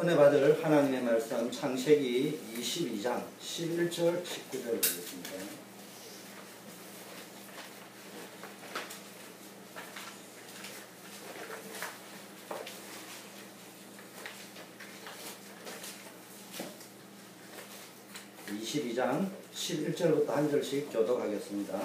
은혜 받을 하나님의 말씀 창세기 22장 11절 19절 보겠습니다. (22장) 11절부터 한 절씩 교독하겠습니다.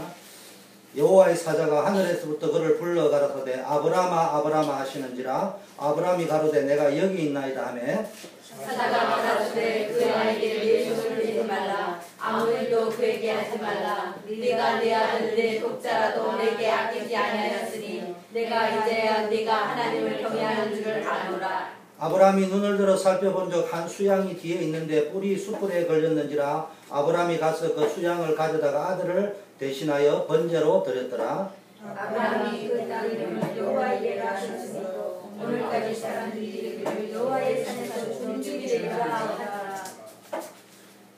여호와의 사자가 하늘에서부터 그를 불러 가라사대 아브라마 아브라마 하시는지라 아브라함이 가로되 내가 여기 있나이다 하매 사자가 가라사대 그 아이에게 네 손을 대지 말라 아무 일도 그에게 하지 말라 네가 내 아들 내 독자라도 내게 아끼지 아니하였으니 내가 이제야 네가 하나님을 경외하는 줄을 아노라. 아브라함이 눈을 들어 살펴본즉 한 수양이 뒤에 있는데 뿔이 숯불에 걸렸는지라 아브라함이 가서 그 수양을 가져다가 아들을 대신하여 번제로 드렸더라. 아브라함이 그 땅 이름을 여호와이레라 하셨으므로 오늘까지 사람들이 이르기를 여호와의 산에서 존중이되리라 하더라.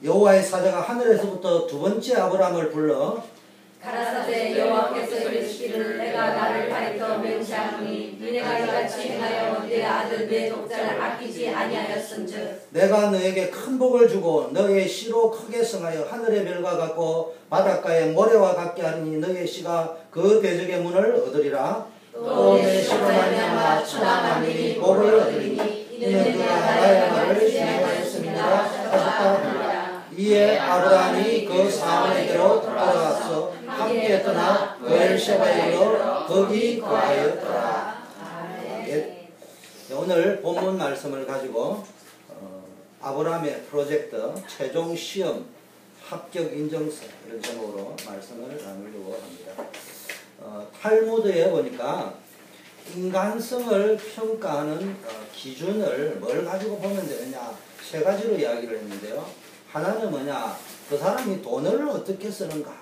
여호와의 사자가 하늘에서부터 두 번째 아브라함을 불러 가라사대 여호와께서 이르시기를 내가 나를 가리켜 맹세하노니 네가 이같이 행하여 내 아들 내 독자를 아끼지 아니하였은즉 내가 너에게 큰 복을 주고 너의 씨로 크게 성하여 하늘의 별과 같고 바닷가의 모래와 같게 하리니 너의 씨가 그 대적의 문을 얻으리라. 또 내 씨로 말미암아 천하 만민이 복을 얻으리니 이는 그가 나의 말을 진행하였습니다 하셨다. 이에 아브라함이 그 사원에게로 돌아가서 함께 떠나 브엘셰바에 이르러 거기 거하였더라. 예. 오늘 본문 말씀을 가지고 아브라함의 프로젝트 최종 시험 합격 인정서 이런 제목으로 말씀을 나누려고 합니다. 탈무드에 보니까 인간성을 평가하는 기준을 뭘 가지고 보면 되느냐 세 가지로 이야기를 했는데요. 하나는 뭐냐, 그 사람이 돈을 어떻게 쓰는가,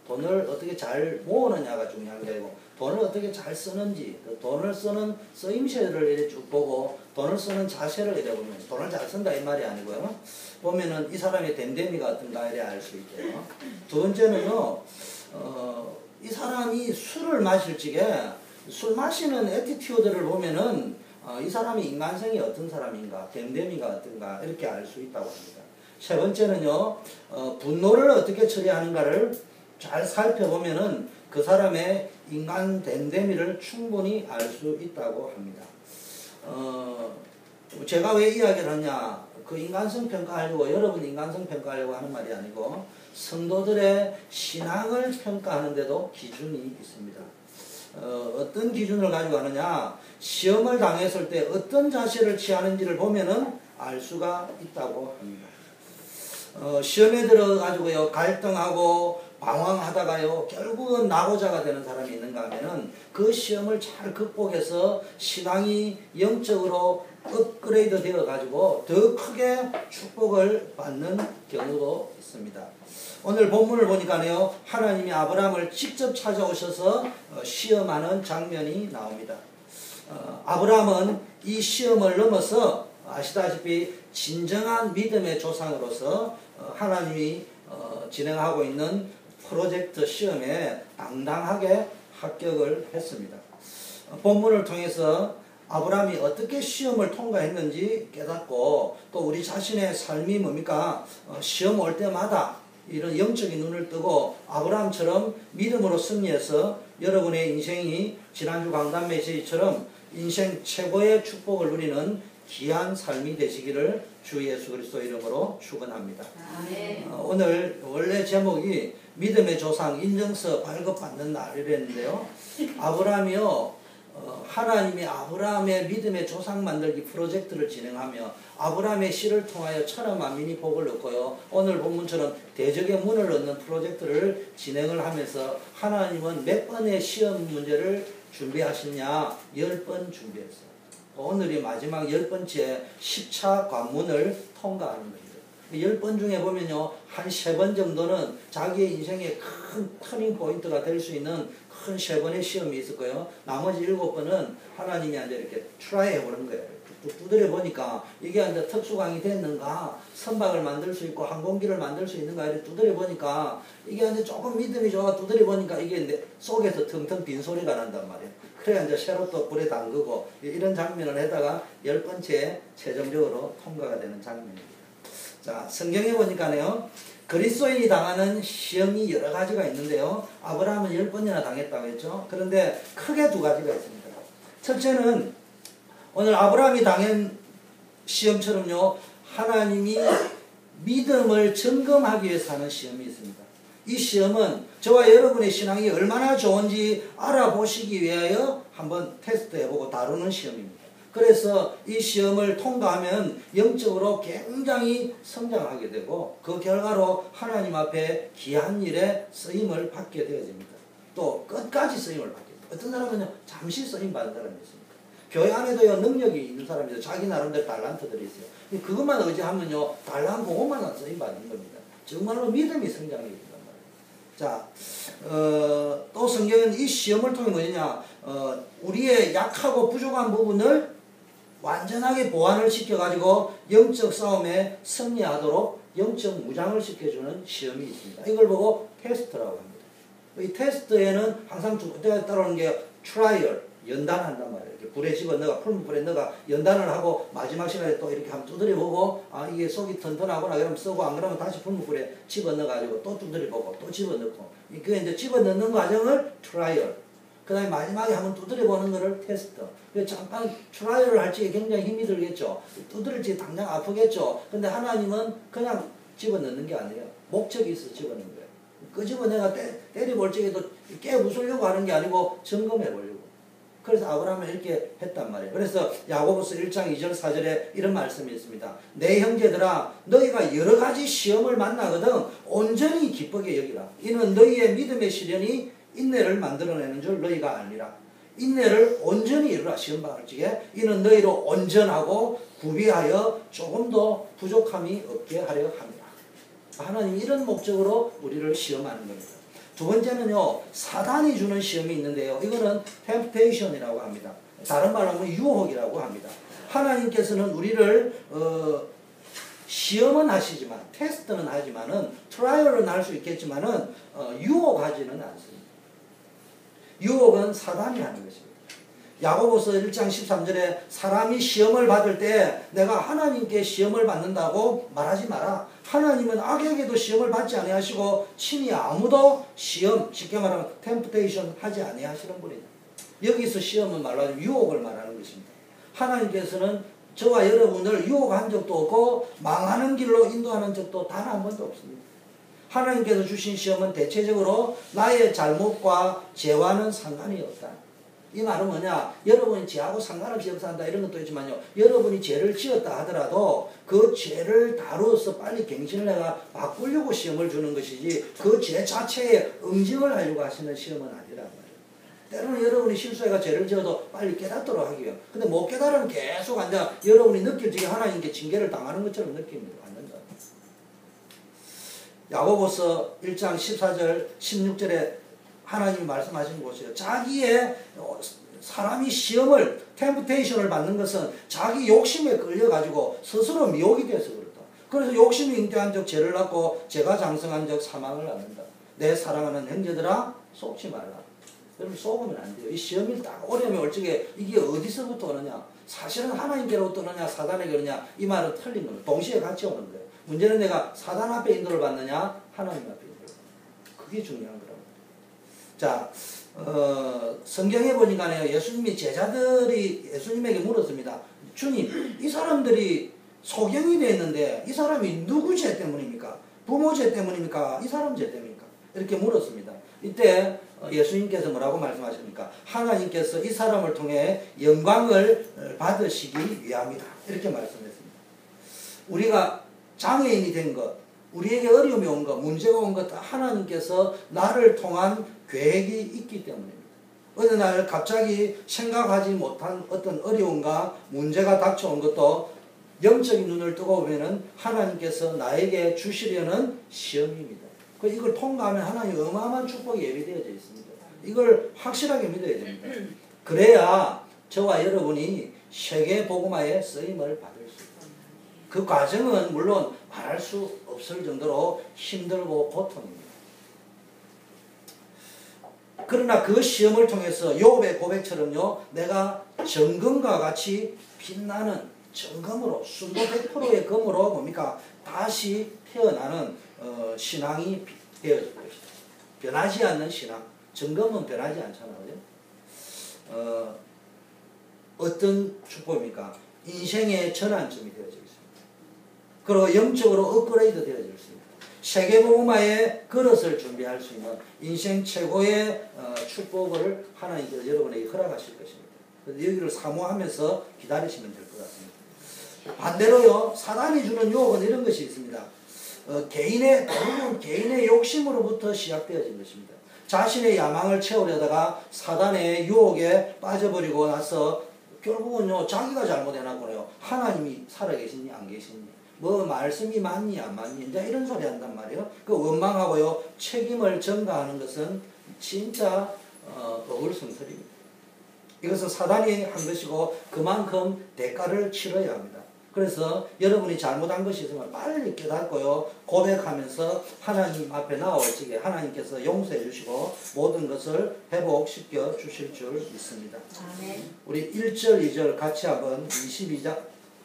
돈을 어떻게 잘 모으느냐가 중요한 게 아니고 돈을 어떻게 잘 쓰는지, 그 돈을 쓰는 쓰임새를 이렇게 쭉 보고 돈을 쓰는 자세를 이래 보면 돈을 잘 쓴다 이 말이 아니고요. 보면은 이 사람의 댐댐이가 어떤가 이래 알 수 있고요. 두 번째는요, 이 사람이 술을 마실 적에 술 마시는 애티튜드를 보면은 이 사람이 인간성이 어떤 사람인가, 댐댐이가 어떤가 이렇게 알 수 있다고 합니다. 세 번째는요, 분노를 어떻게 처리하는가를 잘 살펴보면은 그 사람의 인간 댐댐이를 충분히 알 수 있다고 합니다. 제가 왜 이야기를 하냐, 그 인간성 평가하려고, 여러분 인간성 평가하려고 하는 말이 아니고 성도들의 신앙을 평가하는데도 기준이 있습니다. 어떤 기준을 가지고 하느냐, 시험을 당했을 때 어떤 자세를 취하는지를 보면은 알 수가 있다고 합니다. 시험에 들어가지고요, 갈등하고 방황하다가요, 결국은 낙오자가 되는 사람이 있는가 하면은 그 시험을 잘 극복해서 신앙이 영적으로 업그레이드 되어가지고 더 크게 축복을 받는 경우도 있습니다. 오늘 본문을 보니까요, 하나님이 아브라함을 직접 찾아오셔서 시험하는 장면이 나옵니다. 아브라함은 이 시험을 넘어서 아시다시피 진정한 믿음의 조상으로서 하나님이 진행하고 있는 프로젝트 시험에 당당하게 합격을 했습니다. 본문을 통해서 아브라함이 어떻게 시험을 통과했는지 깨닫고 또 우리 자신의 삶이 뭡니까? 시험 올 때마다 이런 영적인 눈을 뜨고 아브라함처럼 믿음으로 승리해서 여러분의 인생이 지난주 강단 메시지처럼 인생 최고의 축복을 누리는 귀한 삶이 되시기를 주 예수 그리스도 이름으로 축원합니다. 오늘 원래 제목이 믿음의 조상 인정서 발급받는 날이랬는데요. 아브라함이요, 하나님이 아브라함의 믿음의 조상 만들기 프로젝트를 진행하며 아브라함의 씨를 통하여 천하 만민이 복을 얻고요, 오늘 본문처럼 대적의 문을 얻는 프로젝트를 진행을 하면서 하나님은 몇 번의 시험 문제를 준비하셨냐? 10번 준비했어요. 오늘이 마지막 10번째 10차 관문을 통과하는 겁니다. 10번 중에 보면요, 한 3번 정도는 자기의 인생의 큰 터닝 포인트가 될 수 있는 큰 3번의 시험이 있을 거예요. 나머지 7번은 하나님이 이제 이렇게 트라이 해보는 거예요. 뚝뚝 두드려 보니까 이게 이제 특수광이 됐는가, 선박을 만들 수 있고 항공기를 만들 수 있는가, 이렇게 두드려 보니까 이게 이제 조금 믿음이 좋아 두드려 보니까 이게 속에서 텅텅 빈 소리가 난단 말이에요. 그래야 이제 새로 또 불에 담그고 이런 장면을 해다가 10번째 최종적으로 통과가 되는 장면입니다. 자, 성경에 보니까요, 그리스도인이 당하는 시험이 여러 가지가 있는데요. 아브라함은 10번이나 당했다고 했죠. 그런데 크게 2가지가 있습니다. 첫째는 오늘 아브라함이 당한 시험처럼요, 하나님이 믿음을 점검하기 위해서 하는 시험이 있습니다. 이 시험은 저와 여러분의 신앙이 얼마나 좋은지 알아보시기 위하여 한번 테스트해보고 다루는 시험입니다. 그래서 이 시험을 통과하면 영적으로 굉장히 성장하게 되고 그 결과로 하나님 앞에 귀한 일에 쓰임을 받게 되어집니다. 또 끝까지 쓰임을 받게 됩니다. 어떤 사람은요, 잠시 쓰임 받는 사람이 있습니다. 교회 안에도요, 능력이 있는 사람이 있어요. 자기 나름대로 달란트들이 있어요. 그것만 의지하면요, 달란 그것만 쓰임 받는 겁니다. 정말로 믿음이 성장이 된단 말이에요. 자, 또 성경은 이 시험을 통해 뭐냐, 우리의 약하고 부족한 부분을 완전하게 보완을 시켜가지고 영적 싸움에 승리하도록 영적 무장을 시켜주는 시험이 있습니다. 이걸 보고 테스트라고 합니다. 이 테스트에는 항상 따라오는 게 트라이얼, 연단한단 말이에요. 이렇게 불에 집어넣어, 풀무불에 넣어 연단을 하고 마지막 시간에 또 이렇게 한번 두드려보고, 아, 이게 속이 튼튼하구나, 그러면 쓰고, 안 그러면 다시 풀무불에 집어넣어가지고 또 두드려보고, 또 집어넣고. 그게 이제 집어넣는 과정을 트라이얼. 그 다음에 마지막에 한번 두드려보는 거를 테스트. 잠깐 트라이얼을 할 적에 굉장히 힘이 들겠죠. 두드릴 적에 당장 아프겠죠. 근데 하나님은 그냥 집어넣는 게 아니에요. 목적이 있어 집어넣는 거예요. 끄집어 내가 때려볼 적에도 깨부수려고 하는 게 아니고 점검해보려고. 그래서 아브라함은 이렇게 했단 말이에요. 그래서 야고보서 1장 2절 4절에 이런 말씀이 있습니다. 내 형제들아, 너희가 여러 가지 시험을 만나거든 온전히 기쁘게 여기라. 이는 너희의 믿음의 시련이 인내를 만들어내는 줄 너희가 아니라. 인내를 온전히 이루라. 시험 받을 적에 이는 너희로 온전하고 구비하여 조금도 부족함이 없게 하려 합니다. 하나님이 이런 목적으로 우리를 시험하는 겁니다. 2번째는요, 사단이 주는 시험이 있는데요, 이거는 temptation이라고 합니다. 다른 말로 하면 유혹이라고 합니다. 하나님께서는 우리를 시험은 하시지만, 테스트는 하지만은, 트라이얼은 할 수 있겠지만은 유혹하지는 않습니다. 유혹은 사단이 하는 것입니다. 야고보서 1장 13절에 사람이 시험을 받을 때 내가 하나님께 시험을 받는다고 말하지 마라. 하나님은 악에게도 시험을 받지 아니하시고 친히 아무도 시험, 쉽게 말하면 템프테이션 하지 아니하시는 분이다. 여기서 시험은 말로 하면 유혹을 말하는 것입니다. 하나님께서는 저와 여러분을 유혹한 적도 없고 망하는 길로 인도하는 적도 단 한 번도 없습니다. 하나님께서 주신 시험은 대체적으로 나의 잘못과 죄와는 상관이 없다. 이 말은 뭐냐, 여러분이 죄하고 상관없이 역사한다 이런 것도 있지만요, 여러분이 죄를 지었다 하더라도 그 죄를 다루어서 빨리 갱신을 해가 바꾸려고 시험을 주는 것이지 그 죄 자체에 응징을 하려고 하시는 시험은 아니란 말이에요. 때로는 여러분이 실수해가 죄를 지어도 빨리 깨닫도록 하기 위해. 근데 못 깨달으면 계속 앉아 여러분이 느낄 적에 하나님께 징계를 당하는 것처럼 느낍니다. 안 된다. 야고보서 1장 14절 16절에 하나님이 말씀하신 곳이에요. 자기의 사람이 시험을 템프테이션을 받는 것은 자기 욕심에 끌려가지고 스스로 미혹이 돼서 그렇다. 그래서 욕심이 잉태한 적 죄를 낳고 죄가 장성한 적 사망을 낳는다. 내 사랑하는 형제들아 속지 말라. 여러분 속으면 안 돼요. 이 시험이 딱 어려움이 올 적에 이게 어디서부터 오느냐, 사실은 하나님께로부터 오느냐 사단에게 오느냐, 이 말은 틀린 겁니다. 동시에 같이 오는 거예요. 문제는 내가 사단 앞에 인도를 받느냐 하나님 앞에 인도를 받느냐. 그게 중요한 거라고. 자, 성경에 보니까요, 예수님이 제자들이 예수님에게 물었습니다. 주님, 이 사람들이 소경이 됐는데 이 사람이 누구 죄 때문입니까? 부모 죄 때문입니까? 이 사람 죄 때문입니까? 이렇게 물었습니다. 이때 예수님께서 뭐라고 말씀하십니까? 하나님께서 이 사람을 통해 영광을 받으시기 위함이다. 이렇게 말씀했습니다. 우리가 장애인이 된 것, 우리에게 어려움이 온 것, 문제가 온 것, 하나님께서 나를 통한 계획이 있기 때문입니다. 어느 날 갑자기 생각하지 못한 어떤 어려움과 문제가 닥쳐온 것도 영적인 눈을 뜨고 보면은 하나님께서 나에게 주시려는 시험입니다. 이걸 통과하면 하나님의 어마어마한 축복이 예비되어져 있습니다. 이걸 확실하게 믿어야 됩니다. 그래야 저와 여러분이 세계 복음화에 쓰임을 받을 수 있다. 그 과정은 물론 말할 수 없을 정도로 힘들고 고통입니다. 그러나 그 시험을 통해서 욥의 고백처럼요, 내가 정금과 같이 빛나는 정금으로, 순도 100%의 금으로 뭡니까? 다시 태어나는 신앙이 되어질 것이다. 변하지 않는 신앙. 정금은 변하지 않잖아요. 어떤 축복입니까? 인생의 전환점이 되어져 있습니다. 그리고 영적으로 업그레이드 되어질 수 있습니다. 세계복음화의 그릇을 준비할 수 있는 인생 최고의 축복을 하나님께서 여러분에게 허락하실 것입니다. 그래서 여기를 사모하면서 기다리시면 될 것 같습니다. 반대로요, 사단이 주는 유혹은 이런 것이 있습니다. 대부분 개인의 욕심으로부터 시작되어진 것입니다. 자신의 야망을 채우려다가 사단의 유혹에 빠져버리고 나서 결국은요, 자기가 잘못해놨고요, 하나님이 살아계시니 안 계시니, 뭐 말씀이 맞니 안 맞니, 이제 이런 소리 한단 말이에요. 그 원망하고요, 책임을 전가하는 것은 진짜 어불성설입니다. 이것은 사단이 한 것이고 그만큼 대가를 치러야 합니다. 그래서 여러분이 잘못한 것이 있으면 빨리 깨닫고요, 고백하면서 하나님 앞에 나올 적에 하나님께서 용서해 주시고 모든 것을 회복시켜 주실 줄 믿습니다. 아멘. 우리 1절 2절 같이 한번 22장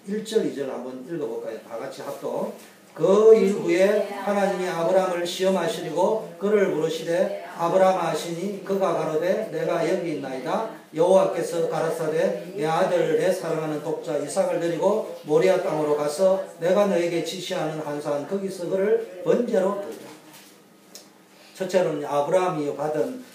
1절 2절 한번 읽어볼까요? 다 같이 합독. 그 일 후에 하나님이 아브라함을 시험하시리고 그를 부르시되 아브라함 하시니 그가 가로되 내가 여기 있나이다. 여호와께서 가라사대 내 아들 내 사랑하는 독자 이삭을 데리고 모리아 땅으로 가서 내가 너에게 지시하는 한 산 거기서 그를 번제로 드리라. 첫째로는 아브라함이 받은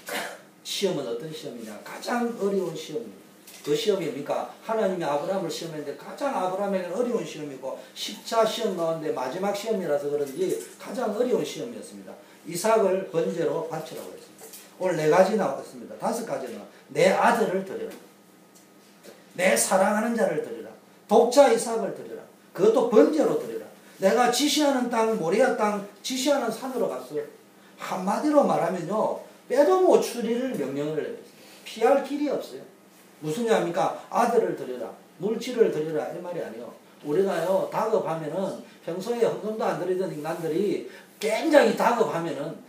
시험은 어떤 시험이냐? 가장 어려운 시험입니다. 그 시험이 뭡니까? 하나님이 아브라함을 시험했는데 가장 아브라함에게는 어려운 시험이고 10차 시험 가운데 마지막 시험이라서 그런지 가장 어려운 시험이었습니다. 이삭을 번제로 바치라고 했습니다. 오늘 4가지 나왔습니다. 5가지는 내 아들을 드려라. 내 사랑하는 자를 드려라. 독자 이삭을 드려라. 그것도 번제로 드려라. 내가 지시하는 땅, 모리아 땅, 지시하는 산으로 갔어요. 한마디로 말하면요, 빼도 못 추리를 명령을 내렸어요. 피할 길이 없어요. 무슨 얘기입니까? 아들을 드려라. 물질을 드려라. 이 말이 아니에요. 우리가요, 다급하면은 평소에 헌금도 안 드리던 인간들이 굉장히 다급하면은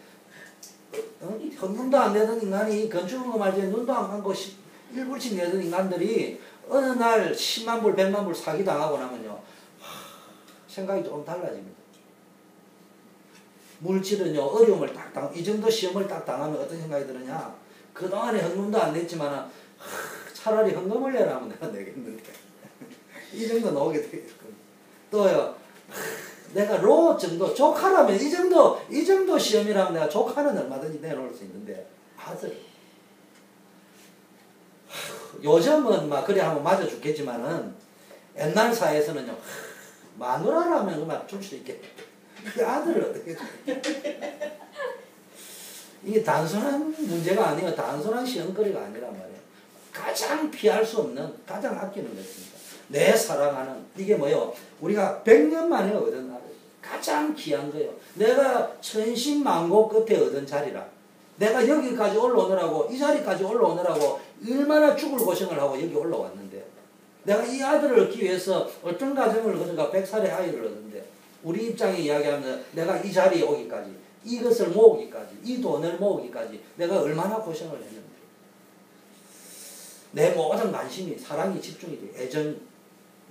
헌금도 안 내던 인간이 건축은 거 말지 눈도 안 감고 1불씩 내던 인간들이 어느 날 10만 불, 100만 불 사기당하고 나면요, 생각이 조금 달라집니다. 물질은요, 어려움을 딱 이 정도 시험을 딱 당하면 어떤 생각이 드느냐? 그동안에 헌금도 안 냈지만은 차라리 헌금을 내라 하면 내가 내겠는데 이 정도 나오게 되겠군. 또요, 내가 로 정도 조카라면 이 정도 시험이라면 내가 조카는 얼마든지 내놓을 수 있는데 아들 요즘은 막 그래 하면 맞아 죽겠지만은 옛날 사회에서는요, 마누라라면 막 줄 수 있겠다. 그 아들을 어떻게 줘? 이게 단순한 문제가 아니에요. 단순한 시험거리가 아니란 말이에요. 가장 피할 수 없는, 가장 아끼는 것입니다. 내 사랑하는, 이게 뭐예요? 우리가 100년 만에 얻은 아들. 가장 귀한 거예요. 내가 천신만고 끝에 얻은 자리라. 내가 여기까지 올라오느라고, 이 자리까지 올라오느라고 얼마나 죽을 고생을 하고 여기 올라왔는데, 내가 이 아들을 얻기 위해서 어떤 과정을 거쳐가 100살의 아이를 얻는데, 우리 입장에 이야기하면 내가 이 자리에 오기까지, 이것을 모으기까지, 이 돈을 모으기까지 내가 얼마나 고생을 했는데, 내 모든 관심이, 사랑이 집중이 돼. 애정,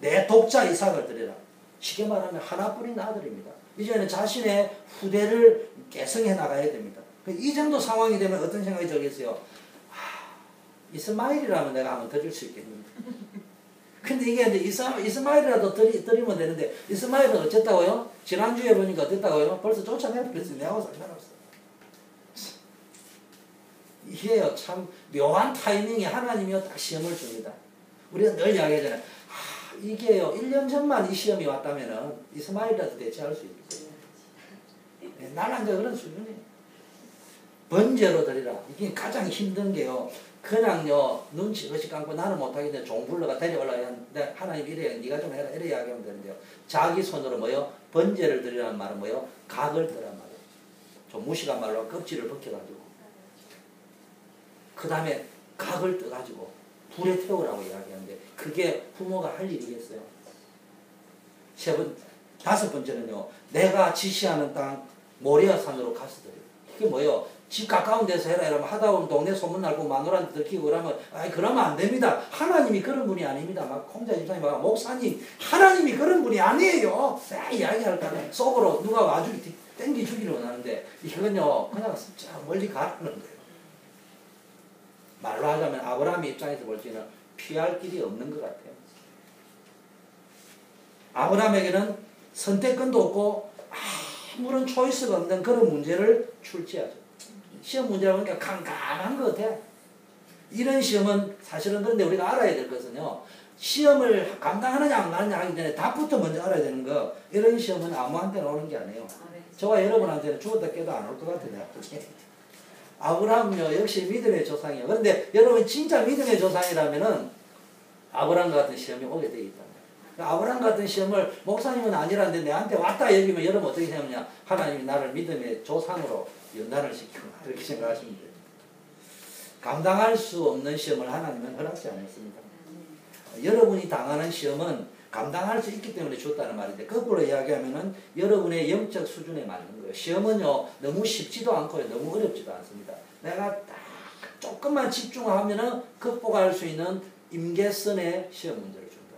내 독자 이삭을 드려라. 쉽게 말하면 하나뿐인 아들입니다. 이제는 자신의 후대를 계승해 나가야 됩니다. 이 정도 상황이 되면 어떤 생각이 들겠어요? 이스마일이라면 내가 한번 드릴 수 있겠는데. 근데 이게 이제 이스마일이라도 드리면 되는데, 이스마일은 어쨌다고요? 지난주에 보니까 어땠다고요? 벌써 쫓아내버렸어요. 내하고 상관없어. 이게요, 참 묘한 타이밍에 하나님이요, 딱 시험을 줍니다. 우리가 늘 이야기하잖아요. 이게요, 1년 전만 이 시험이 왔다면은 이스마일이라도 대체할 수 있어요. 나는 이제 그런 수준이에요. 번제로 드리라. 이게 가장 힘든 게요, 그냥요, 눈치 없이 감고 나는 못하겠는데 종불러가 데려올라야 하는데, 하나님 이래야, 네가 좀 해라. 이래 이야기하면 되는데요. 자기 손으로 뭐요? 번제를 드리라는 말은 뭐요? 각을 드란 말이에요. 좀 무식한 말로 껍질을 벗겨가지고. 그 다음에 각을 떠가지고 불에 태우라고 이야기하는데 그게 부모가 할 일이겠어요? 다섯 번째는요. 내가 지시하는 땅 모리아산으로 가서들요. 이게 뭐예요? 집 가까운 데서 해라 이러면 하다 보면 동네 소문나고 마누라한테 들키고 그러면 그러면 안 됩니다. 하나님이 그런 분이 아닙니다. 막 홍자 집사님 막 목사님 하나님이 그런 분이 아니에요. 이야기할까 속으로 누가 와주기 땡기 주기를 원하는데 이건요 그냥 진짜 멀리 가라는 거예요. 말로 하자면 아브라함의 입장에서 볼 때는 피할 길이 없는 것 같아요. 아브라함에게는 선택권도 없고 아무런 초이스가 없는 그런 문제를 출제하죠. 시험 문제라 보니까 깜깜한 것 같아. 이런 시험은 사실은 그런데 우리가 알아야 될 것은요. 시험을 감당하느냐 안 하느냐 하기 전에 답부터 먼저 알아야 되는 거. 이런 시험은 아무한테나 오는 게 아니에요. 저와 여러분한테는 죽었다 깨도 안 올 것 같아요. 아브라함요 역시 믿음의 조상이에요. 그런데 여러분 진짜 믿음의 조상이라면은 아브라함 같은 시험이 오게 되어 있다. 아브라함 같은 시험을 목사님은 아니라는데 내한테 왔다 여기면 여러분 어떻게 생각하냐. 하나님이 나를 믿음의 조상으로 연단을 시키구나 이렇게 생각하시면 돼요. 감당할 수 없는 시험을 하나님은 허락지 않았습니다. 여러분이 당하는 시험은 감당할 수 있기 때문에 줬다는 말인데 거꾸로 이야기하면은 여러분의 영적 수준에 맞는 거예요. 시험은요 너무 쉽지도 않고요 너무 어렵지도 않습니다. 내가 딱 조금만 집중하면은 극복할 수 있는 임계선의 시험 문제를 준다.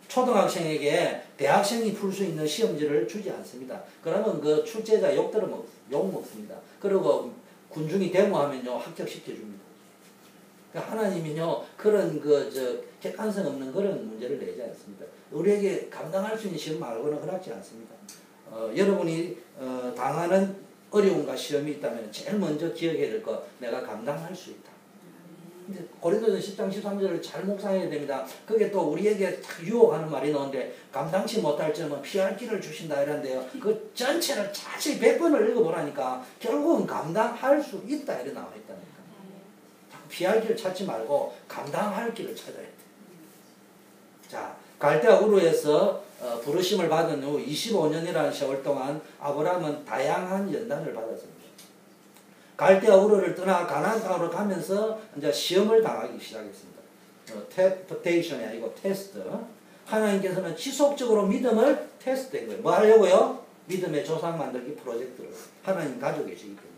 초등학생에게 대학생이 풀 수 있는 시험지를 주지 않습니다. 그러면 그 출제자 욕 먹습니다. 그리고 군중이 데모하면요 합격시켜줍니다. 하나님은요 그런 객관성 없는 그런 문제를 내지 않습니다. 우리에게 감당할 수 있는 시험 말고는 허락지 않습니다. 여러분이 당하는 어려움과 시험이 있다면 제일 먼저 기억해야 될 것 내가 감당할 수 있다. 고린도전 10장 13절을 잘 묵상해야 됩니다. 그게 또 우리에게 유혹하는 말이 나오는데 감당치 못할 점은 피할 길을 주신다 이런데요. 그 전체를 자세히 100번을 읽어보라니까 결국은 감당할 수 있다 이렇게 나와 있다니까. 피할 길을 찾지 말고 감당할 길을 찾아야 돼. 자, 갈대아 우르에서 부르심을 받은 후 25년이라는 세월 동안 아브라함은 다양한 연단을 받았습니다. 갈대아 우르를 떠나 가나안 땅으로 가면서 이제 시험을 당하기 시작했습니다. 테스테이션이 아니고 테스트. 하나님께서는 지속적으로 믿음을 테스트한 거예요. 뭐 하려고요? 믿음의 조상 만들기 프로젝트를 하나님 가지고 계시기 때문에.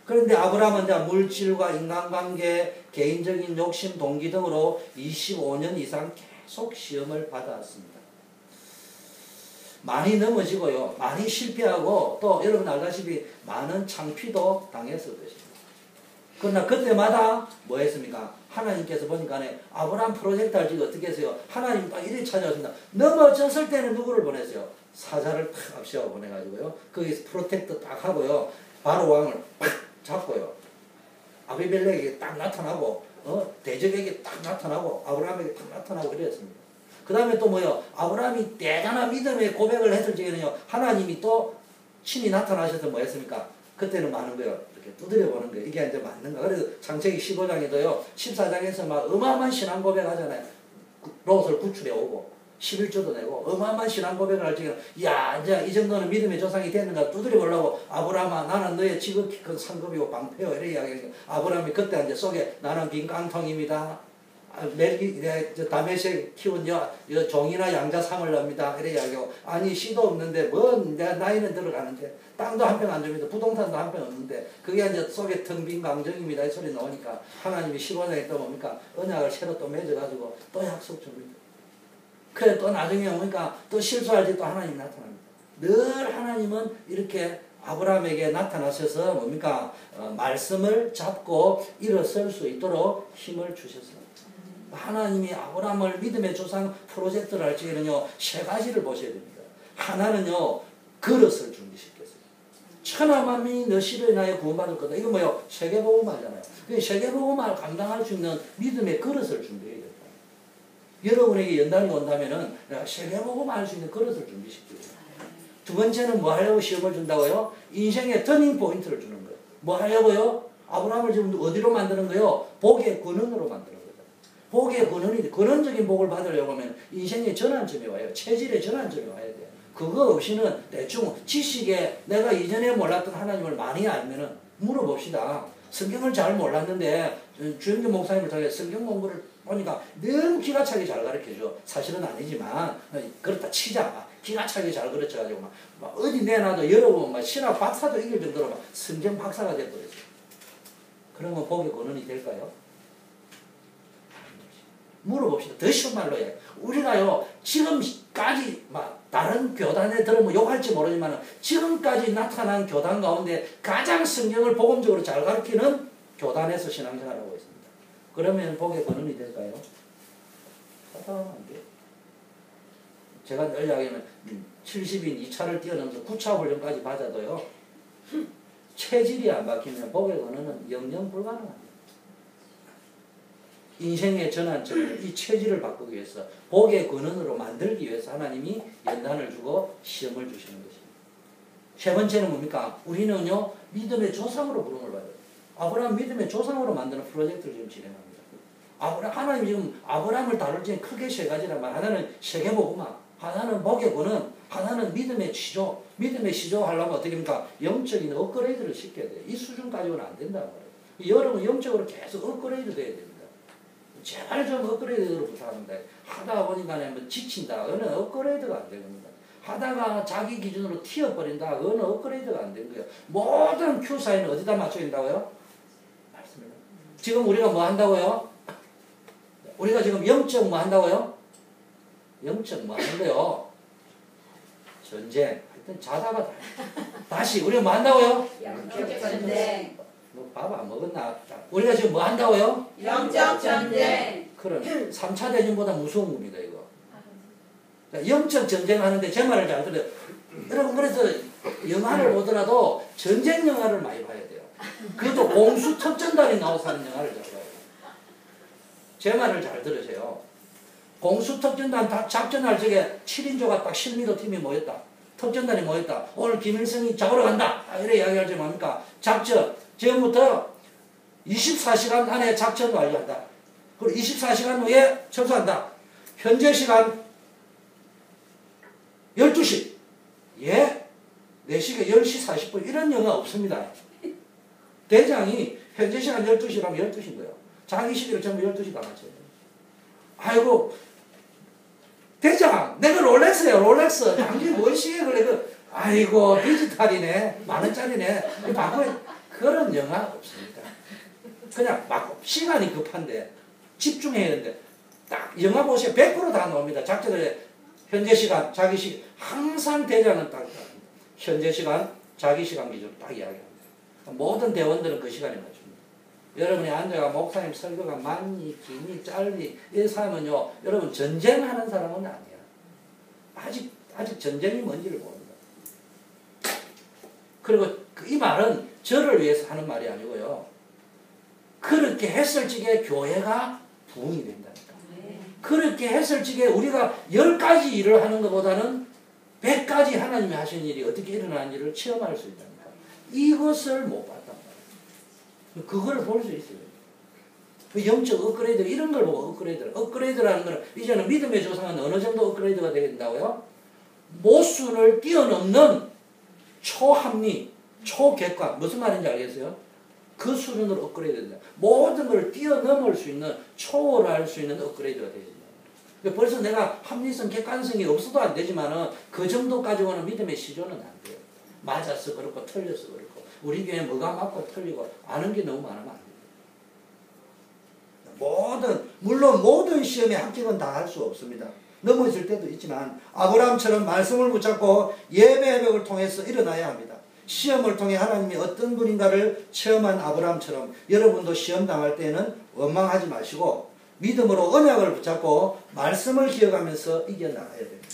그런데 아브라함은 이제 물질과 인간관계, 개인적인 욕심, 동기 등으로 25년 이상 계속 시험을 받아왔습니다. 많이 넘어지고요. 많이 실패하고 또 여러분 알다시피 많은 창피도 당했을 것입니다. 그러나 그때마다 뭐 했습니까? 하나님께서 보니까 아브라함 프로젝트 할 적에 어떻게 했어요? 하나님 딱 이렇게 찾아왔습니다. 넘어졌을 때는 누구를 보냈어요? 사자를 탁 앞세워 보내가지고요. 거기서 프로텍트 딱 하고요. 바로 왕을 팍 잡고요. 아비멜렉에게 딱 나타나고 대적에게 딱 나타나고 아브라함에게 딱 나타나고 이랬습니다. 그 다음에 또 뭐요? 아브라함이 대단한 믿음의 고백을 했을 적에는요, 하나님이 또 친히 나타나셔서 뭐 했습니까? 그때는 많은 거예요. 이렇게 두드려 보는 거예요. 이게 이제 맞는가? 그래서 창세기 15장에도요, 14장에서 막 어마어마한 신앙 고백 하잖아요. 롯을 구출해 오고, 11조도 내고, 어마어마한 신앙 고백을 할 적에는, 야, 이제 이 정도는 믿음의 조상이 됐는가? 두드려 보려고, 아브라함아, 나는 너의 지극히 큰 상급이고 방패요. 이렇게 이야기하니까, 아브라함이 그때 이제 속에 나는 빈 깡통입니다. 다메섹 키운 종이나 양자 상을 납니다. 이래 이야기하고, 아니 씨도 없는데 뭔 내가 나이는 들어가는데 땅도 한 평 안 줍니다. 부동산도 한 평 없는데 그게 이제 속에 텅 빈 강정입니다. 이 소리 나오니까 하나님이 15장에 또 뭡니까? 언약을 새로 또 맺어가지고 또 약속 줍니다. 그래 또 나중에 오니까 또 실수할 때 또 하나님이 나타납니다. 늘 하나님은 이렇게 아브라함에게 나타나셔서 뭡니까? 말씀을 잡고 일어설 수 있도록 힘을 주셨습니다. 하나님이 아브라함을 믿음의 조상 프로젝트를 할 적에는요, 세 가지를 보셔야 됩니다. 하나는요, 그릇을 준비시켰어요. 천하만민이 너 시로 인하여 구원받을 거다. 이거 뭐요? 세계복음화잖아요. 세계복음화를 감당할 수 있는 믿음의 그릇을 준비해야 된다. 여러분에게 연단이 온다면은 내가 세계복음화 할 수 있는 그릇을 준비시켜야 돼요. 두 번째는 뭐 하려고 시험을 준다고요? 인생의 터닝 포인트를 주는 거예요. 뭐 하려고요? 아브라함을 지금 어디로 만드는 거예요? 복의 근원으로 만드는 거예요. 복의 근원이 근원적인 복을 받으려고 하면 인생의 전환점에 와요. 체질의 전환점에 와야 돼요. 그거 없이는 대충 지식에 내가 이전에 몰랐던 하나님을 많이 알면은 물어봅시다. 성경을 잘 몰랐는데 주영규 목사님을 통해 성경 공부를 보니까 너무 기가 차게 잘 가르쳐줘. 사실은 아니지만 그렇다 치자. 기가 차게 잘 가르쳐가지고 막 어디 내놔도 여러 번 막 신학 박사도 이길 정도로 막 성경 박사가 돼버렸어요. 그러면 복의 근원이 될까요? 물어봅시다. 더 쉬운 말로 해. 우리가요, 지금까지 막 다른 교단에 들으면 욕할지 모르지만 지금까지 나타난 교단 가운데 가장 성경을 복음적으로 잘 가르치는 교단에서 신앙생활하고 있습니다. 그러면 복의 근원이 될까요? 안 돼요. 제가 늘 이야기하면 70인 2차를 뛰어넘어서 9차 훈련까지 받아도요, 체질이 안 바뀌면 복의 근원은 영영 불가능합니다. 인생의 전환점을 이 체질을 바꾸기 위해서 복의 근원으로 만들기 위해서 하나님이 연단을 주고 시험을 주시는 것입니다. 세 번째는 뭡니까? 우리는요, 믿음의 조상으로 부름을 받아요. 아브라함 믿음의 조상으로 만드는 프로젝트를 지금 진행합니다. 하나님 지금 아브라함을 다룰 때 크게 세 가지란 말. 하나는 세계복음화, 하나는 복의 근원, 하나는 믿음의 시조. 믿음의 시조 하려면 어떻게 합니까? 영적인 업그레이드를 시켜야 돼요. 이 수준까지는 안 된단 말이에요. 여러분 영적으로 계속 업그레이드 돼야 됩니다. 제발 좀 업그레이드로 부탁합니다. 하다 보니까 뭐 지친다. 그거는 업그레이드가 안 되는 겁니다. 하다가 자기 기준으로 튀어버린다. 그거는 업그레이드가 안 된 거예요. 모든 Q 사인은 어디다 맞춰야 된다고요? 맞습니다. 지금 우리가 뭐 한다고요? 우리가 지금 영적 뭐 한다고요? 영적 뭐 하는 거요? 전쟁. 하여튼 자다가 다시 우리가 뭐 한다고요? 영적 전쟁. 너 밥 안 먹었나? 우리가 지금 뭐 한다고요? 영적 전쟁. 그럼 3차 대전보다 무서운 겁니다, 이거. 영적 전쟁하는데 제 말을 잘 들어요. 여러분, 그래서 영화를 보더라도 전쟁 영화를 많이 봐야 돼요. 그것도 공수 특전단이 나와서 하는 영화를 잘 봐야 돼요. 제 말을 잘 들으세요. 공수 특전단 작전할 적에 7인조가 딱 실미도 팀이 모였다. 특전단이 모였다. 오늘 김일성이 잡으러 간다. 이래 이야기할 때 뭡니까? 작전. 지금부터 24시간 안에 작전 완료한다. 그리고 24시간 후에 철수한다. 현재 시간 12시. 예? 4시가 10시 40분. 이런 영화 없습니다. 대장이 현재 시간 12시라면 12시인 거예요. 자기 시기를 전부 12시 다 맞춰요. 아이고, 대장, 내가 롤렉스야, 롤렉스. 당신 뭔 시기에 그래? 아이고, 디지털이네. 만원짜리네. 바꿔. 그런 영화 없습니다. 그냥 막 시간이 급한데 집중해야 되는데 딱 영화 보세요. 100%다 나옵니다. 작전에 현재 시간, 자기 시간. 항상 대장은 딱 현재 시간, 자기 시간 기준으로 딱 이야기합니다. 모든 대원들은 그 시간에 맞춥니다. 여러분이 앉아가 목사님 설교가 많니, 기니, 짧니 이 사람은요, 여러분 전쟁하는 사람은 아니야. 아직 전쟁이 뭔지를 모릅니다. 그리고 이 말은 저를 위해서 하는 말이 아니고요. 그렇게 했을 적에 교회가 부흥이 된다니까. 그렇게 했을 적에 우리가 10가지 일을 하는 것보다는 100가지 하나님이 하시는 일이 어떻게 일어나는지를 체험할 수 있다니까. 이것을 못 봤단 말이에요. 그걸 볼 수 있어요. 그 영적 업그레이드, 이런 걸 보고 업그레이드라는 거는 이제는 믿음의 조상은 어느 정도 업그레이드가 된다고요? 모순을 뛰어넘는 초합리, 초객관, 무슨 말인지 알겠어요? 그 수준으로 업그레이드 된다. 모든 걸 뛰어넘을 수 있는, 초월할 수 있는 업그레이드가 되어야 된다. 벌써 내가 합리성, 객관성이 없어도 안 되지만은 그 정도 가지고는 믿음의 시조는 안 돼요. 맞아서 그렇고 틀려서 그렇고 우리 교회 뭐가 맞고 틀리고 아는 게 너무 많으면 안 돼요. 물론 모든 시험의 합격은 다 할 수 없습니다. 넘어질 때도 있지만 아브라함처럼 말씀을 붙잡고 예배력을 통해서 일어나야 합니다. 시험을 통해 하나님이 어떤 분인가를 체험한 아브라함처럼 여러분도 시험 당할 때는 원망하지 마시고 믿음으로 언약을 붙잡고 말씀을 기억하면서 이겨나가야 됩니다.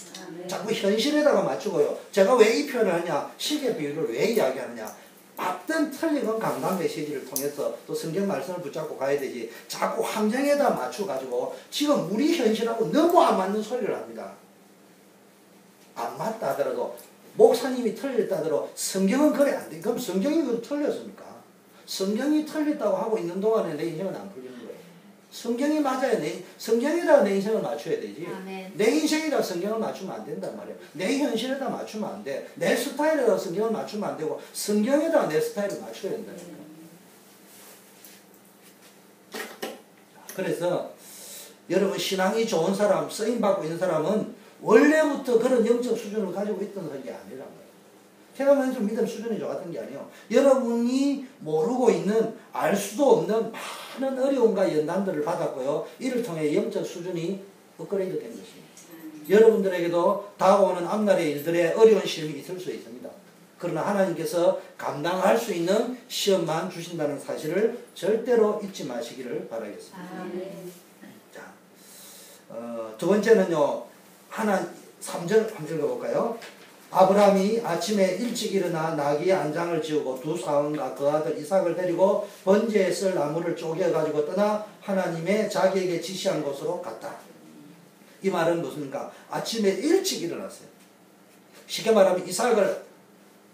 자꾸 현실에다가 맞추고요. 제가 왜 이 표현을 하냐, 시계 비유를 왜 이야기하느냐, 맞든 틀린 건 강단 메시지를 통해서 또 성경 말씀을 붙잡고 가야 되지, 자꾸 환경에다 맞춰가지고 지금 우리 현실하고 너무 안 맞는 소리를 합니다. 안 맞다 하더라도 목사님이 틀렸다 하더라도 성경은 그래 안 돼. 그럼 성경이 그럼 틀렸습니까? 성경이 틀렸다고 하고 있는 동안에 내 인생은 안 풀리는 거예요. 성경이 맞아야 성경에다가 내 인생을 맞춰야 되지. 아멘. 내 인생에다가 성경을 맞추면 안 된단 말이에요. 내 현실에다 맞추면 안 돼. 내 스타일에다가 성경을 맞추면 안 되고 성경에다가 내 스타일을 맞춰야 된다니까. 그래서 여러분 신앙이 좋은 사람, 쓰임받고 있는 사람은 원래부터 그런 영적 수준을 가지고 있던 게 아니란 거예요. 태어나면서 믿음 수준이 좋았던 게 아니에요. 여러분이 모르고 있는 알 수도 없는 많은 어려움과 연단들을 받았고요. 이를 통해 영적 수준이 업그레이드 된 것입니다. 여러분들에게도 다가오는 앞날의 일들에 어려운 시험이 있을 수 있습니다. 그러나 하나님께서 감당할 수 있는 시험만 주신다는 사실을 절대로 잊지 마시기를 바라겠습니다. 자, 두 번째는요. 3절 한번 읽어볼까요? 아브라함이 아침에 일찍 일어나 나귀의 안장을 지우고 두 사원과 그 아들 이삭을 데리고 번제에 쓸 나무를 쪼개가지고 떠나 하나님의 자기에게 지시한 곳으로 갔다. 이 말은 무슨가? 아침에 일찍 일어났어요. 쉽게 말하면 이삭을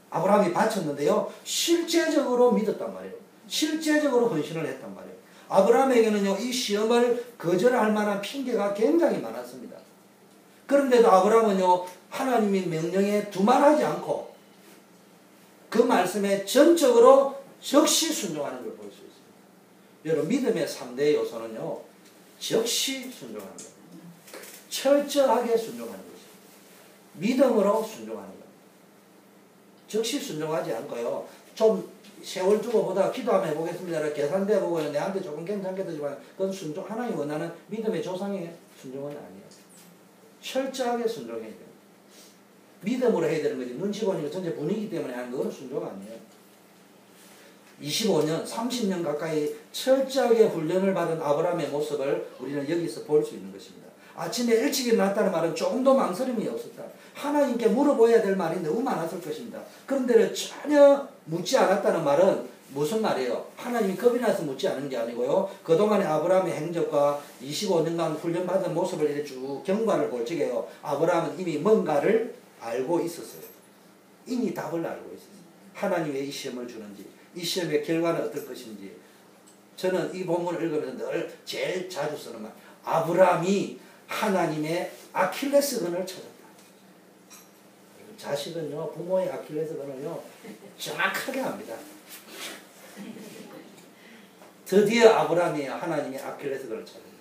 아브라함이 바쳤는데요. 실제적으로 믿었단 말이에요. 실제적으로 헌신을 했단 말이에요. 아브라함에게는요, 이 시험을 거절할 만한 핑계가 굉장히 많았습니다. 그런데도 아브라함은요, 하나님의 명령에 두말하지 않고 그 말씀에 전적으로 적시 순종하는 걸 볼 수 있습니다. 여러분, 믿음의 3대 요소는요, 적시 순종하는 겁니다. 철저하게 순종하는 것입니다. 믿음으로 순종하는 겁니다. 적시 순종하지 않고요, 좀 세월 두고 보다 기도하면 해보겠습니다. 계산돼 보고 내한테 조금 괜찮겠지만 그건 순종, 하나님 원하는 믿음의 조상의 순종은 아니에요. 철저하게 순종해야 됩니다. 믿음으로 해야 되는 거지. 눈치 보니까 전체 분위기 때문에 하는 건 순종 아니에요. 25년, 30년 가까이 철저하게 훈련을 받은 아브라함의 모습을 우리는 여기서 볼 수 있는 것입니다. 아침에 일찍 일어났다는 말은 조금도 망설임이 없었다. 하나님께 물어봐야 될 말이 너무 많았을 것입니다. 그런데 전혀 묻지 않았다는 말은 무슨 말이에요? 하나님이 겁이 나서 묻지 않은 게 아니고요. 그동안의 아브라함의 행적과 25년간 훈련받은 모습을 이렇게 쭉 경과를 볼 적에요. 아브라함은 이미 뭔가를 알고 있었어요. 이미 답을 알고 있었어요. 하나님이 왜 이 시험을 주는지, 이 시험의 결과는 어떨 것인지. 저는 이 본문을 읽으면서 늘 제일 자주 쓰는 말, 아브라함이 하나님의 아킬레스건을 찾았다. 자식은요, 부모의 아킬레스건을요, 정확하게 압니다. 드디어 아브라함이 하나님의 아킬레스건을 찾은 거예요.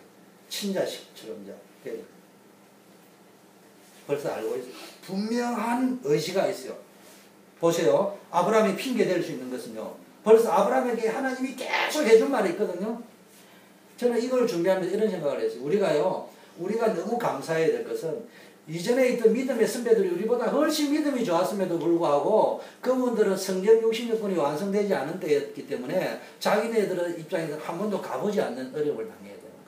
친자식처럼 되는. 벌써 알고 있어요. 분명한 의지가 있어요. 보세요. 아브라함이 핑계 댈 수 있는 것은요, 벌써 아브라함에게 하나님이 계속 해준 말이 있거든요. 저는 이걸 준비하면서 이런 생각을 했어요. 우리가 너무 감사해야 될 것은 이전에 있던 믿음의 선배들이 우리보다 훨씬 믿음이 좋았음에도 불구하고 그분들은 성경 66권이 완성되지 않은 때였기 때문에 자기네들의 입장에서 한 번도 가보지 않는 어려움을 당해야 되는 거예요.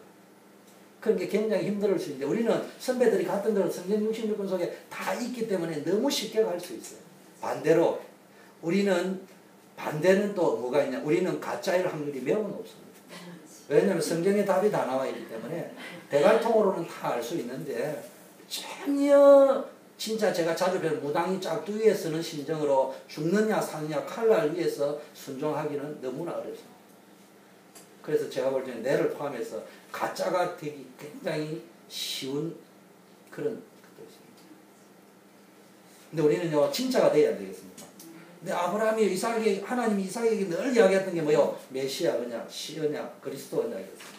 그런 게 굉장히 힘들 수 있는데 우리는 선배들이 갔던 대로 성경 66권 속에 다 있기 때문에 너무 쉽게 갈 수 있어요. 반대로 반대는 또 뭐가 있냐? 우리는 가짜일 확률이 매우 높습니다. 왜냐하면 성경에 답이 다 나와 있기 때문에 대갈통으로는 다 알 수 있는데 전혀 진짜 제가 자주 뵈는 무당이 짝두기에 쓰는 심정으로 죽느냐 사느냐 칼날 위해서 순종하기는 너무나 어렵습니다. 그래서 제가 볼 때는 내를 포함해서 가짜가 되기 굉장히 쉬운 그런 것도 있습니다. 근데 우리는요, 진짜가 돼야 되겠습니다. 근데 아브라함이 하나님이 이삭에게 늘 이야기했던 게 뭐예요? 메시아냐, 시어냐, 그리스도냐 이랬습니다.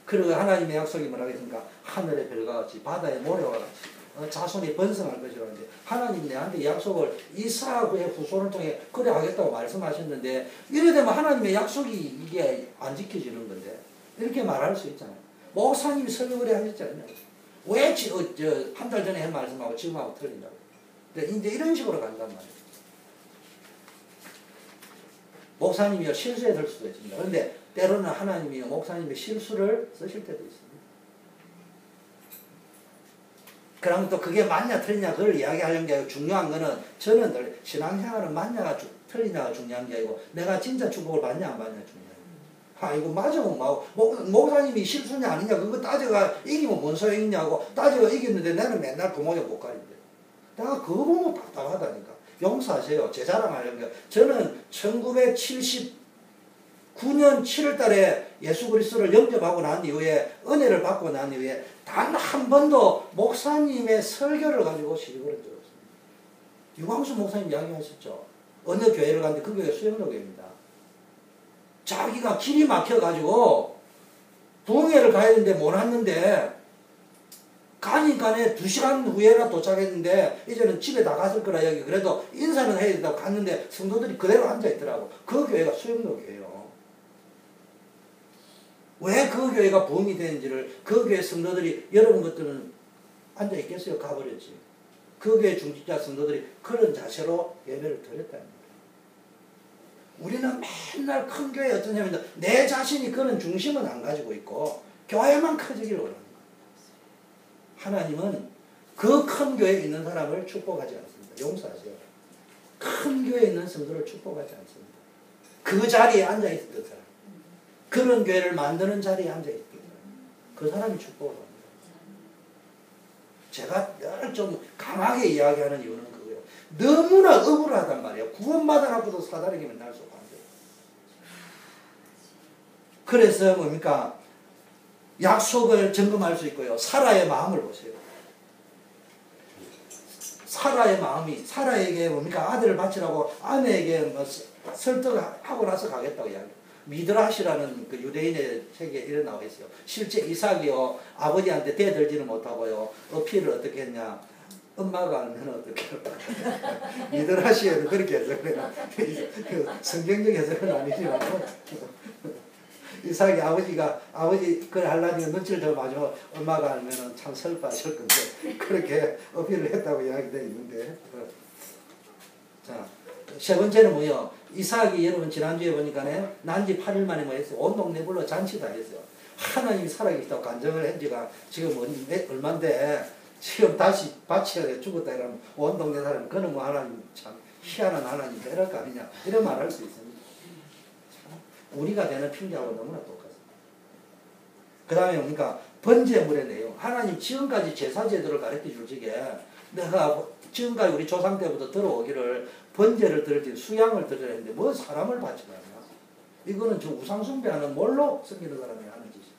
그리고 하나님의 약속이 뭐라고 했습니까? 하늘의 별과 같이 바다의 모래와 같이 자손이 번성할 것이라는데 하나님 내한테 약속을 이삭의 후손을 통해 그래 하겠다고 말씀하셨는데 이래 되면 하나님의 약속이 이게 안 지켜지는 건데 이렇게 말할 수 있잖아요. 목사님이 설교를 하셨잖아요. 왜 한 달 전에 한 말씀하고 지금하고 틀린다고. 이제 이런 식으로 간단 말이에요. 목사님이 실수에 들 수도 있습니다. 그런데 때로는 하나님이 목사님의 실수를 쓰실 때도 있습니다. 그럼 또 그게 맞냐 틀리냐 그걸 이야기하려는 게 아니고 중요한 거는 저는 늘 신앙생활은 맞냐가 틀리냐가 중요한 게 아니고 내가 진짜 축복을 받냐 안 받냐 중요해요. 이거 맞으면 목사님이 실수냐 아니냐 그거 따져가 이기면 뭔 소용이냐고 따져가 이겼는데 나는 맨날 그 모양 못 가는데 내가 그거 보면 답답하다니까. 용서하세요. 제 자랑하려는 게 저는 1979년 7월 달에 예수 그리스도를 영접하고 난 이후에 은혜를 받고 난 이후에 단 한 번도 목사님의 설교를 가지고 시비 걸은 적 없습니다. 유광수 목사님 이야기하셨죠. 어느 교회를 갔는데 그 교회 수영로 교회입니다. 자기가 길이 막혀가지고 부흥회를 가야 되는데 못 왔는데 가니까네 2시간 후에나 도착했는데 이제는 집에 다 갔을 거라 여기 그래도 인사는 해야 된다고 갔는데 성도들이 그대로 앉아있더라고. 그 교회가 수영로교회예요. 왜 그 교회가 부흥이 되는지를 그 교회 성도들이 여러분 것들은 앉아있겠어요? 가버렸지. 그 교회 중직자 성도들이 그런 자세로 예배를 드렸다는 거예요. 우리는 맨날 큰 교회 어떠냐면 내 자신이 그런 중심은 안 가지고 있고 교회만 커지기를 원합니다. 하나님은 그 큰 교회에 있는 사람을 축복하지 않습니다. 용서하세요. 큰 교회에 있는 성도를 축복하지 않습니다. 그 자리에 앉아있던 사람, 그런 교회를 만드는 자리에 앉아있던 사람, 그 사람이 축복을 합니다. 제가 늘 좀 강하게 이야기하는 이유는 그거예요. 너무나 억울하단 말이에요. 구원받아놓고도 사단에게 맨날 쏘고 안 돼요. 그래서 뭡니까? 약속을 점검할 수 있고요. 사라의 마음을 보세요. 사라의 마음이 사라에게 뭡니까? 아들을 바치라고 아내에게 뭐 설득하고 나서 가겠다고 이야기해요. 미드라시라는 그 유대인의 책에 이래 나와 있어요. 실제 이삭이요 아버지한테 대들지는 못하고요 어필을 어떻게 했냐? 엄마가 알면 어떻게 할까? 미드라시에는 그렇게 해석해요. 성경적 해석은 아니지만 이삭이 아버지 그걸 하려니까 눈치를 더 맞으면 엄마가 알면 참 슬퍼하실 건데 그렇게 어필을 했다고 이야기되어 있는데 자, 세 번째는 뭐요? 이삭이 여러분 지난주에 보니까 난지 8일 만에 뭐 했어요? 온 동네 불러 잔치 다 했어요. 하나님이 살아계시다고 간증을 한 지가 지금 얼만데 지금 다시 바치야 돼 죽었다 이러면 온 동네 사람 그는 뭐 하나님 참 희한한 하나님 이럴 거 아니냐 이런 말 할 수 있습니다. 우리가 되는 핑계하고 너무나 똑같습니다. 그 다음에 뭡니까? 번제물의 내용. 하나님 지금까지 제사제도를 가르쳐 줄 적에 내가 지금까지 우리 조상 때부터 들어오기를 번제를 드릴 때 수양을 드려야 했는데 뭐 사람을 바치고 하냐. 이거는 저 우상숭배하는 뭘로 섬기는 사람이 하는 짓이죠.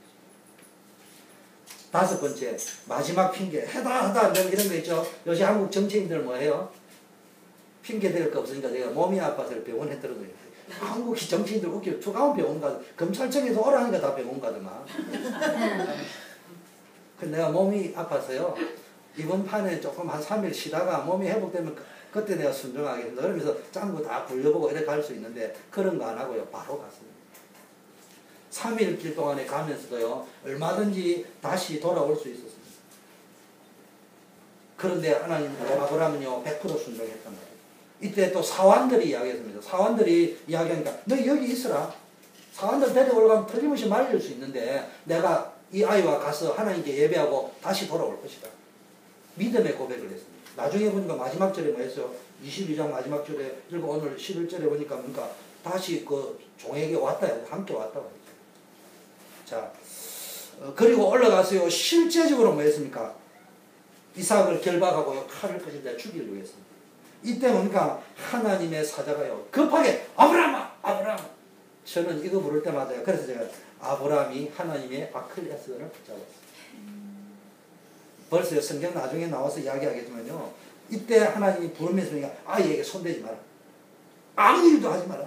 다섯 번째, 마지막 핑계. 하다 이런 거 있죠. 요새 한국 정치인들 뭐 해요? 핑계 댈 거 없으니까 내가 몸이 아파서 병원에 들어가요. 한국 정치인들 웃겨. 투가운 병원 가서 검찰청에서 오라니까 다 병원 가더만. 그 내가 몸이 아파서요. 이번 판에 조금 한 3일 쉬다가 몸이 회복되면 그때 내가 순종하겠습니다. 그러면서 짠 거 다 굴려보고 이렇게 갈 수 있는데 그런 거 안 하고요. 바로 갔습니다. 3일길 동안에 가면서도요. 얼마든지 다시 돌아올 수 있었습니다. 그런데 하나님 아브라함은요. 100% 순종했단 말이에요. 이때 또 사환들이 이야기했습니다. 사환들이 이야기하니까 너 여기 있어라. 사환들 데려오려면 틀림없이 말릴 수 있는데 내가 이 아이와 가서 하나님께 예배하고 다시 돌아올 것이다. 믿음의 고백을 했습니다. 나중에 보니까 마지막 절에 뭐 했어요? 22장 마지막 절에 그리고 오늘 11절에 보니까 뭔가 다시 그 종에게 왔다 함께 왔다고 했죠. 자, 그리고 올라가서요. 실제적으로 뭐 했습니까? 이삭을 결박하고요. 칼을 끄집다 죽이려고 했습니다. 이때 뭡니까? 하나님의 사자가요. 급하게 아브라함! 저는 이거 부를 때마다요. 그래서 제가 아브라함이 하나님의 아클레스건을 붙잡았어요. 벌써 성경 나중에 나와서 이야기하겠지만요. 이때 하나님이 부르면서 아이에게 손대지 마라. 아무 일도 하지 마라.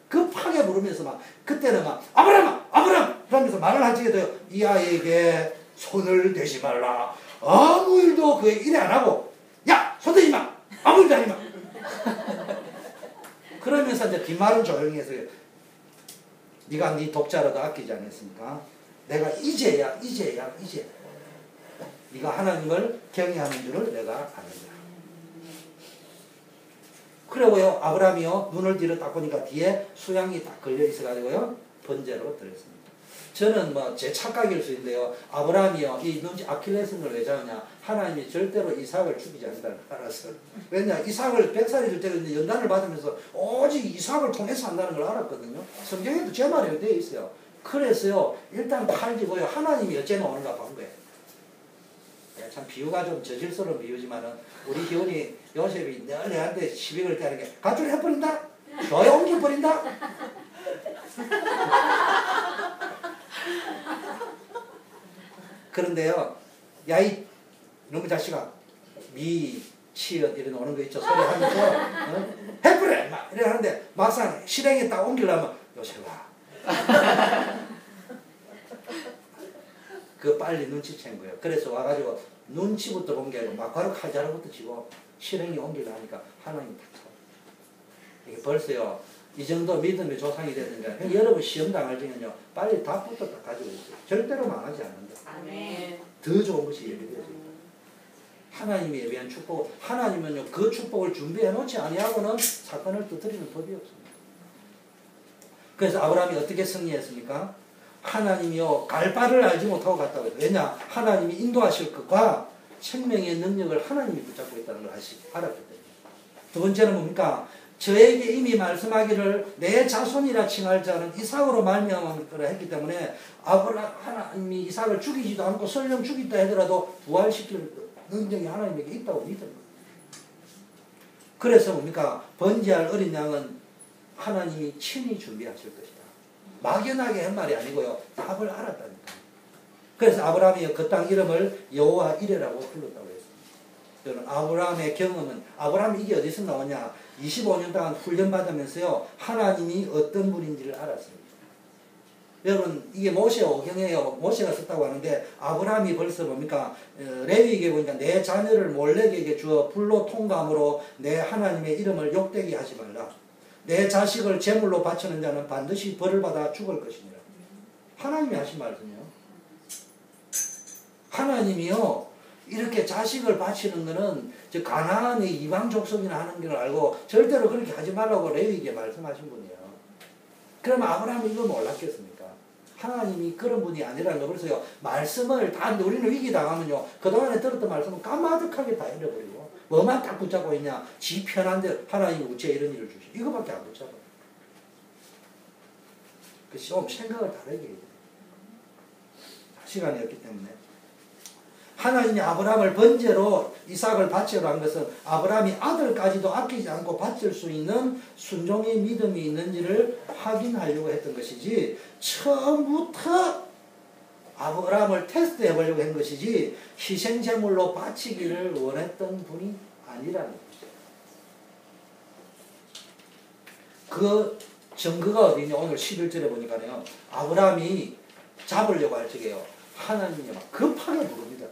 급하게 부르면서 막 그때는 막 아브라함! 그러면서 말을 하지게도요. 이 아이에게 손을 대지 말라. 아무 일도 그에 일에 안 하고 야! 손대지 마! 아무 일도 하지 마! 그러면서 이제 뒷말은 조용히 해서 네가 네 독자라도 아끼지 않겠습니까? 내가 이제야 네가 하나님을 경외하는 줄을 내가 아느니라. 그리고요 아브라함이요 눈을 뒤로 딱 보니까 뒤에 수양이 딱 걸려 있어가지고요 번제로 드렸습니다. 저는 뭐 제 착각일 수 있는데요. 아브라함이요 이 눈치 아킬레스건을 왜 잡느냐? 하나님이 절대로 이삭을 죽이지 않는다는 걸 알았어. 왜냐 이삭을 100살이 될 때가 연단을 받으면서 오직 이삭을 통해서 한다는 걸 알았거든요. 성경에도 제 말이 되어 있어요. 그래서요 일단 팔지고요 하나님이 어째나 오는가 본 거예요. 참 비유가 좀 저질스러운 비유지만은 우리 기훈이 요셉이 늘 내한테 시비 걸 때 하는 게 가출 해버린다? 교회 옮겨버린다? 그런데요 야이 이놈의 자식아 미치엇 이런 오는 거 있죠. 소리 하면서 해버려! 막 이래 하는데 막상 실행에 딱 옮기려면 요셉아 그 빨리 눈치챈 거예요. 그래서 와가지고 눈치부터 본 게 아니고 막 바로 칼자루부터 치고 실행에 옮기려니까 하나님이 탁 쳐. 이게 벌써요. 이 정도 믿음의 조상이 되든가 여러분 시험 당할 때는요 빨리 답부터 딱 가지고 있어요. 절대로 망하지 않는다. 아멘. 더 좋은 것이 예비되어집니다. 하나님이 예비한 축복, 하나님은요 그 축복을 준비해 놓지 아니하고는 사건을 터뜨리는 법이 없습니다. 그래서 아브라함이 어떻게 승리했습니까? 하나님이요 갈 바를 알지 못하고 갔다고 해요. 왜냐? 하나님이 인도하실 것과 생명의 능력을 하나님이 붙잡고 있다는 걸 알았기 때문에. 두 번째는 뭡니까? 저에게 이미 말씀하기를 내 자손이라 칭할 자는 이삭으로 말미암을 거라 했기 때문에 하나님이 이삭을 죽이지도 않고 설령 죽이다 하더라도 부활시킬 능력이 하나님에게 있다고 믿는 거예요. 그래서 뭡니까? 번제할 어린 양은 하나님이 친히 준비하실 것이다. 막연하게 한 말이 아니고요. 답을 알았다니까. 그래서 아브라함이 그 땅 이름을 여호와 이레라고 불렀다고 했습니다. 여러분 아브라함의 경험은 아브라함이 이게 어디서 나오냐? 25년 동안 훈련받으면서요. 하나님이 어떤 분인지를 알았습니다. 여러분 이게 모세 오경이에요. 모세가 썼다고 하는데 아브라함이 벌써 뭡니까? 레위기에 보니까 내 자녀를 몰렉에게 주어 불로 통감으로 내 하나님의 이름을 욕되게 하지 말라. 내 자식을 제물로 바치는 자는 반드시 벌을 받아 죽을 것이니라. 하나님이 하신 말씀이요. 하나님이요. 이렇게 자식을 바치는 거는 가나안의 이방 족속이나 하는 걸 알고 절대로 그렇게 하지 말라고 레위기에 말씀하신 분이에요. 그럼 아브라함이 이걸 몰랐겠습니까? 하나님이 그런 분이 아니라는 거. 그래서요. 말씀을 다 우리는 위기 당하면요. 그동안에 들었던 말씀은 까마득하게 다 잃어버리고 뭐만 딱 붙잡고 있냐. 지 편한데 하나님이 어째 이런 일을 주시. 이거밖에 안 붙잡아요. 좀 생각을 다르게 해야 돼요. 시간이 없기 때문에. 하나님이 아브라함을 번제로 이삭을 바치러 한 것은 아브라함이 아들까지도 아끼지 않고 바칠 수 있는 순종의 믿음이 있는지를 확인하려고 했던 것이지 처음부터 아브라함을 테스트해 보려고 한 것이지 희생제물로 바치기를 원했던 분이 아니라는 것이죠. 그 증거가 어디냐? 오늘 11절에 보니까요. 아브라함이 잡으려고 할 적에요. 하나님이 막 급하게 부릅니다.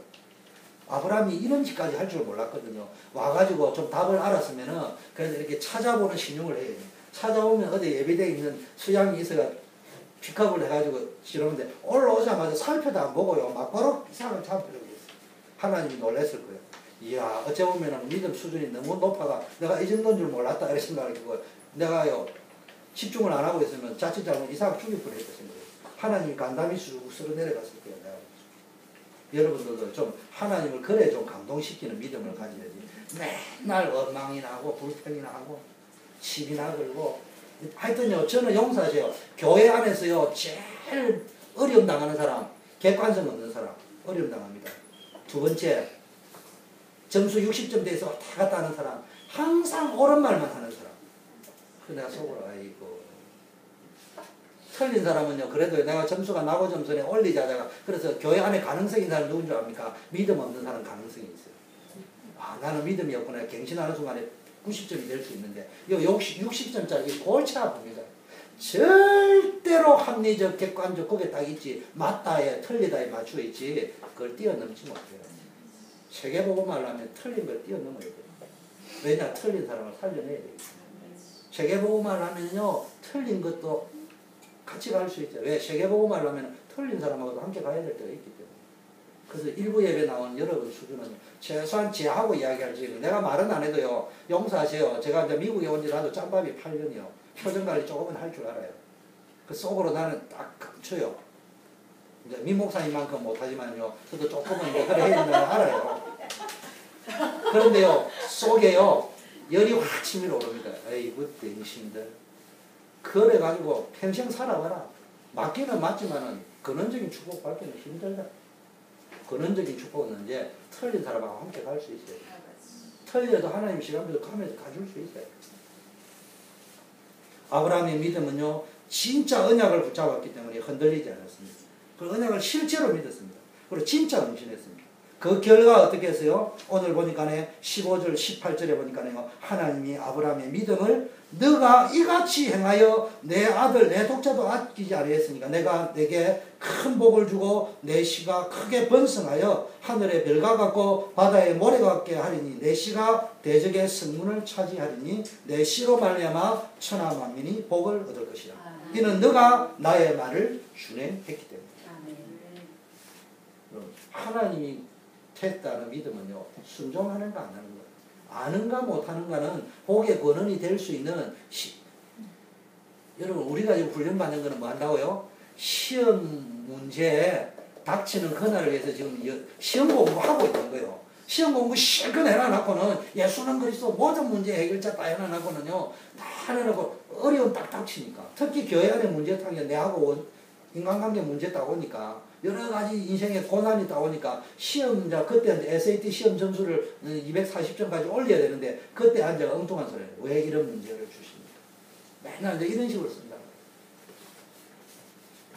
아브라함이 이런 짓까지 할 줄 몰랐거든요. 와가지고 좀 답을 알았으면은 그래서 이렇게 찾아보는 신용을 해요. 찾아오면 어디 예비되어 있는 수양이 있어가 픽업을 해가지고 지르는데 올라오자마자 살펴도 안 보고요. 막 바로 이삭을 잡으려고 했어요. 하나님이 놀랐을 거예요. 이야, 어째 보면은 믿음 수준이 너무 높아가 내가 이 정도인 줄 몰랐다 이런 생각을 했고 내가요 집중을 안 하고 있으면 자칫 잘못 이삭을 죽일 뻔했다 생각해요. 하나님이 간담이 쑥 쓸어 내려갔을 거예요. 내가. 여러분들도 좀 하나님을 그래 좀 감동시키는 믿음을 가져야지. 맨날 원망이나 하고 불평이나 하고 시비나 걸고 하여튼요 저는 용서하세요. 교회 안에서요 제일 어려움 당하는 사람 객관성 없는 사람 어려움 당합니다. 두 번째 점수 60점 돼서 다 갔다 하는 사람 항상 옳은 말만 하는 사람. 그 내가 속으로 아이고 틀린 사람은요, 그래도 내가 점수가 나고 점수에 올리자다가, 그래서 교회 안에 가능성이 있는 사람 누군 줄 압니까? 믿음 없는 사람 가능성이 있어요. 아, 나는 믿음이 없구나. 갱신하는 순간에 90점이 될 수 있는데, 이 60점짜리 골치 아픕니다. 절대로 합리적, 객관적, 거기에 딱 있지, 맞다에, 틀리다에 맞추어 있지, 그걸 뛰어넘지 못해요. 세계복음을 하면 틀린 걸 뛰어넘어야 돼요. 왜냐? 틀린 사람을 살려내야 돼요. 세계복음을 하면요, 틀린 것도 같이 갈 수 있죠. 왜? 세계복음을 하면 틀린 사람하고도 함께 가야 될 때가 있기 때문에. 그래서 일부 예배 나온 여러분 수준은 최소한 제하고 이야기할지 내가 말은 안 해도요. 용서하세요. 제가 이제 미국에 온 지 나도 짬밥이 8년이요. 표정관리 조금은 할 줄 알아요. 그 속으로 나는 딱 감춰요. 이제 미 목사님만큼 못하지만요. 저도 조금은 이제 그래 해야 된다는 걸 알아요. 그런데요. 속에요. 열이 확 치밀어 오릅니다. 에이구 땡신들. 그래가지고 평생 살아봐라. 맞기는 맞지만은 근원적인 축복 받기는 힘들다. 근원적인 축복은 이제 틀린 사람하고 함께 갈 수 있어요. 틀려도 하나님 시간대로 가면서 가줄 수 있어요. 아브라함의 믿음은요, 진짜 언약을 붙잡았기 때문에 흔들리지 않았습니다. 그 언약을 실제로 믿었습니다. 그리고 진짜 헌신했습니다. 그 결과 어떻게 했어요? 오늘 보니까 15절 18절에 보니까요. 하나님이 아브라함의 믿음을 너가 이같이 행하여 내 아들 내 독자도 아끼지 아니했으니까 내가 내게 큰 복을 주고 내 씨가 크게 번성하여 하늘의 별과 같고 바다의 모래 같게 하리니 내 씨가 대적의 성문을 차지하리니 내 씨로 말미암아 천하 만민이 복을 얻을 것이라. 이는 너가 나의 말을 준행했기 때문에. 하나님이 했다는 믿음은요, 순종하는가 안 하는가, 아는가 못하는가는 복의 근원이 될 수 있는 여러분 우리가 지금 훈련받는 거는 뭐 한다고요? 시험 문제에 닥치는 그날을 위해서 지금 시험 공부하고 있는 거예요. 시험 공부 실컷 해놔놓고는 예수는 그리스도 모든 문제 해결자 다 해놔놓고는요, 다 해놔놓고 어려운 딱 닥치니까. 특히 교회 안에 문제 타면 내하고 인간관계 문제 따오니까 여러 가지 인생의 고난이 따오니까 시험자 그때 SAT 시험 점수를 240점까지 올려야 되는데 그때 앉아가 엉뚱한 소리예요. 왜 이런 문제를 주십니까? 맨날 이제 이런 식으로 쓴다.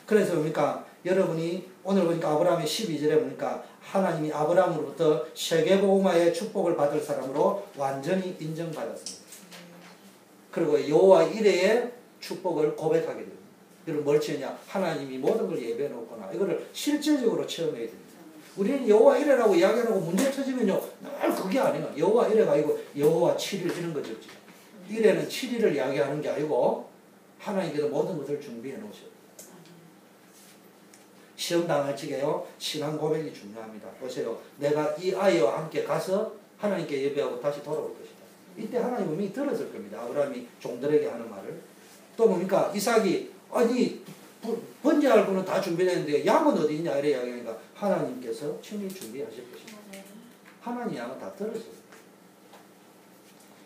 그래서 그러니까 여러분이 오늘 보니까 아브라함의 12절에 보니까 하나님이 아브라함으로부터 세계복음화의 축복을 받을 사람으로 완전히 인정받았습니다. 그리고 여호와 이레의 축복을 고백하게 됩니다. 여러분 뭘 치느냐? 하나님이 모든 걸 예배해 놓거나 이거를 실질적으로 체험해야 됩니다. 우리는 여호와 이레라고 이야기하고 문제 터지면요, 늘 그게 아니에요. 여호와 이레가 아니고 여호와 7일 이런 거죠. 이레는 7일을 이야기하는 게 아니고 하나님께서 모든 것을 준비해 놓으셔요. 시험 당할 적에요, 신앙 고백이 중요합니다. 보세요. 내가 이 아이와 함께 가서 하나님께 예배하고 다시 돌아올 것이다. 이때 하나님 분명히 들었을 겁니다. 아브라함이 종들에게 하는 말을. 또 뭡니까? 이삭이 아니 번제할 거는 다 준비됐는데 양은 어디 있냐 이래 이야기하니까 하나님께서 친히 준비하실 것입니다. 하나님 양은 다 들었어요.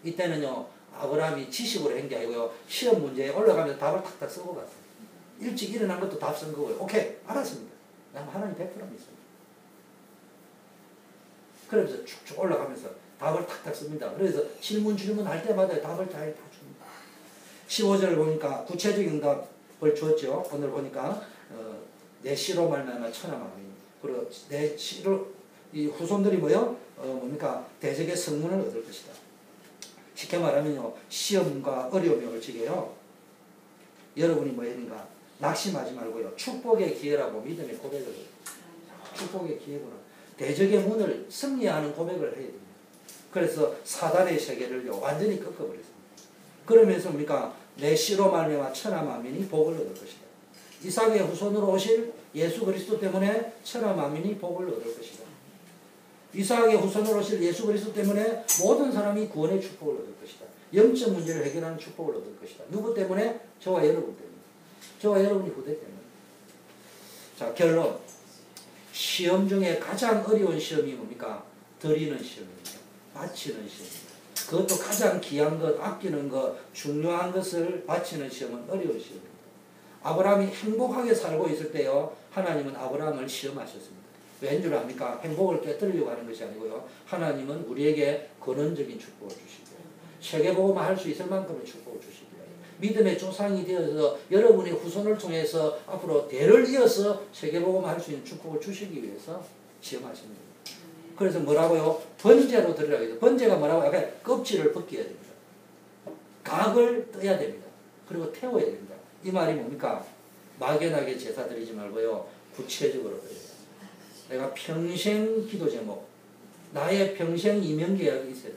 이때는요, 아브라함이 지식으로 한 게 아니고요, 시험 문제에 올라가면서 답을 탁탁 쓰고 갔어요. 일찍 일어난 것도 답 쓴 거고요. 오케이, 알았습니다. 난 하나님 100% 믿습니다. 그러면서 쭉쭉 올라가면서 답을 탁탁 씁니다. 그래서 질문할 때마다 답을 잘 다 줍니다. 15절을 보니까 구체적인 응답을 주었죠. 오늘 보니까 내 씨로 말미암아 천하만민, 그리고 내 씨로 이 후손들이 뭡니까? 대적의 성문을 얻을 것이다. 쉽게 말하면요, 시험과 어려움이 올 적에요, 여러분이 뭐입니까? 낙심하지 말고요, 축복의 기회라고 믿음의 고백을 해요. 축복의 기회구나. 대적의 문을 승리하는 고백을 해야 됩니다. 그래서 사단의 세계를요, 완전히 꺾어버렸습니다. 그러면서 뭡니까? 내 씨로 말미암아 천하 만민이 복을 얻을 것이다. 이삭의 후손으로 오실 예수 그리스도 때문에 천하 만민이 복을 얻을 것이다. 이삭의 후손으로 오실 예수 그리스도 때문에 모든 사람이 구원의 축복을 얻을 것이다. 영적 문제를 해결하는 축복을 얻을 것이다. 누구 때문에? 저와 여러분 때문에. 저와 여러분이 후대 때문에. 자, 결론. 시험 중에 가장 어려운 시험이 뭡니까? 드리는 시험입니다. 바치는 시험입니다. 그것도 가장 귀한 것, 아끼는 것, 중요한 것을 바치는 시험은 어려운 시험입니다. 아브라함이 행복하게 살고 있을 때요, 하나님은 아브라함을 시험하셨습니다. 왠 줄 압니까? 행복을 깨뜨리려고 하는 것이 아니고요, 하나님은 우리에게 근원적인 축복을 주시고요, 세계복음화 할 수 있을 만큼의 축복을 주시고요, 믿음의 조상이 되어서 여러분의 후손을 통해서 앞으로 대를 이어서 세계복음화 할 수 있는 축복을 주시기 위해서 시험하십니다. 그래서 뭐라고요? 번제로 드리라고 해서, 번제가 뭐라고? 약간 껍질을 벗겨야 됩니다. 각을 떠야 됩니다. 그리고 태워야 됩니다. 이 말이 뭡니까? 막연하게 제사 드리지 말고요, 구체적으로 드려야 됩니다. 내가 평생 기도 제목, 나의 평생 이명 계약이 있어야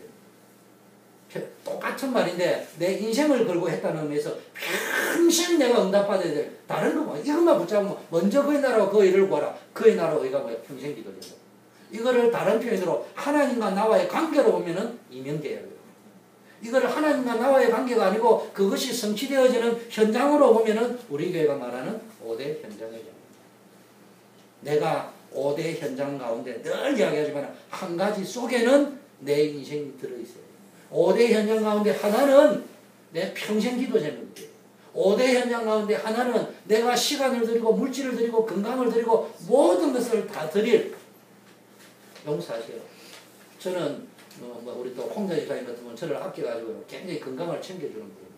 돼요. 똑같은 말인데 내 인생을 걸고 했다는 의미에서 평생 내가 응답받아야 될 다른 거 뭐 이것만 붙잡으면 먼저 그의 나라와 그 일을 구하라. 그의 나라 의가 뭐야? 평생 기도 제목. 이거를 다른 표현으로 하나님과 나와의 관계로 보면은 이명계약이에요. 이거를 하나님과 나와의 관계가 아니고 그것이 성취되어지는 현장으로 보면은 우리 교회가 말하는 5대 현장의 장. 내가 5대 현장 가운데 늘 이야기하지만 한 가지 속에는 내 인생이 들어있어요. 5대 현장 가운데 하나는 내 평생 기도 제목이에요. 5대 현장 가운데 하나는 내가 시간을 드리고 물질을 드리고 건강을 드리고 모든 것을 다 드릴, 용서하세요. 저는 우리 또 홍자 집사님 같은 분 저를 아껴가지고 굉장히 건강을 챙겨주는 분입니다.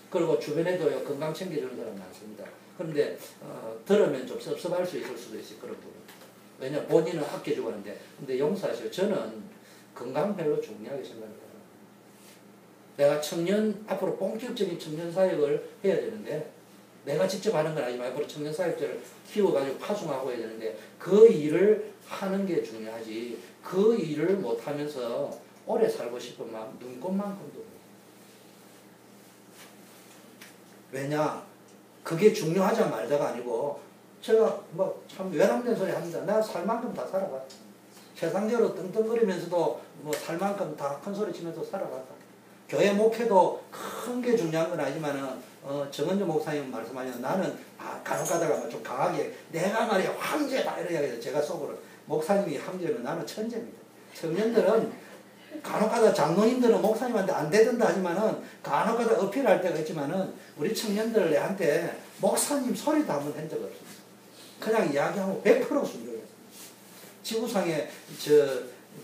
그리고 주변에도요, 건강 챙겨주는 사람 많습니다. 그런데 들으면 좀 섭섭할 수 있을 수도 있어요. 그런 분. 왜냐 본인은 아껴주고 하는데. 근데 용서하세요. 저는 건강 별로 중요하게 생각해요. 내가 청년 앞으로 본격적인 청년 사역을 해야 되는데 내가 직접 하는 건 아니지만 앞으로 청년 사역자를 키워가지고 파송하고 해야 되는데 그 일을 하는 게 중요하지. 그 일을 못하면서 오래 살고 싶은 마음 눈꽃만큼도 없어요. 왜냐 그게 중요하자 말자가 아니고 제가 뭐 참 외람된 소리 합니다. 내가 살 만큼 다 살아봤다. 세상적으로 떵떵거리면서도 뭐 살 만큼 다 큰 소리 치면서 살아봤다. 교회 목회도 큰 게 중요한 건 아니지만은 정은주 목사님 말씀하시는 나는 간혹 가다가 좀 강하게 내가 말이야 황제다 이래야 해서 제가 속으로 목사님이 황제면 나는 천재입니다. 청년들은 간혹 가다 장로님들은 목사님한테 안 되던다 하지만은 간혹 가다 어필할 때가 있지만은 우리 청년들 내한테 목사님 소리도 한번 한 적 없습니다. 그냥 이야기하고 100% 순종했습니다. 지구상에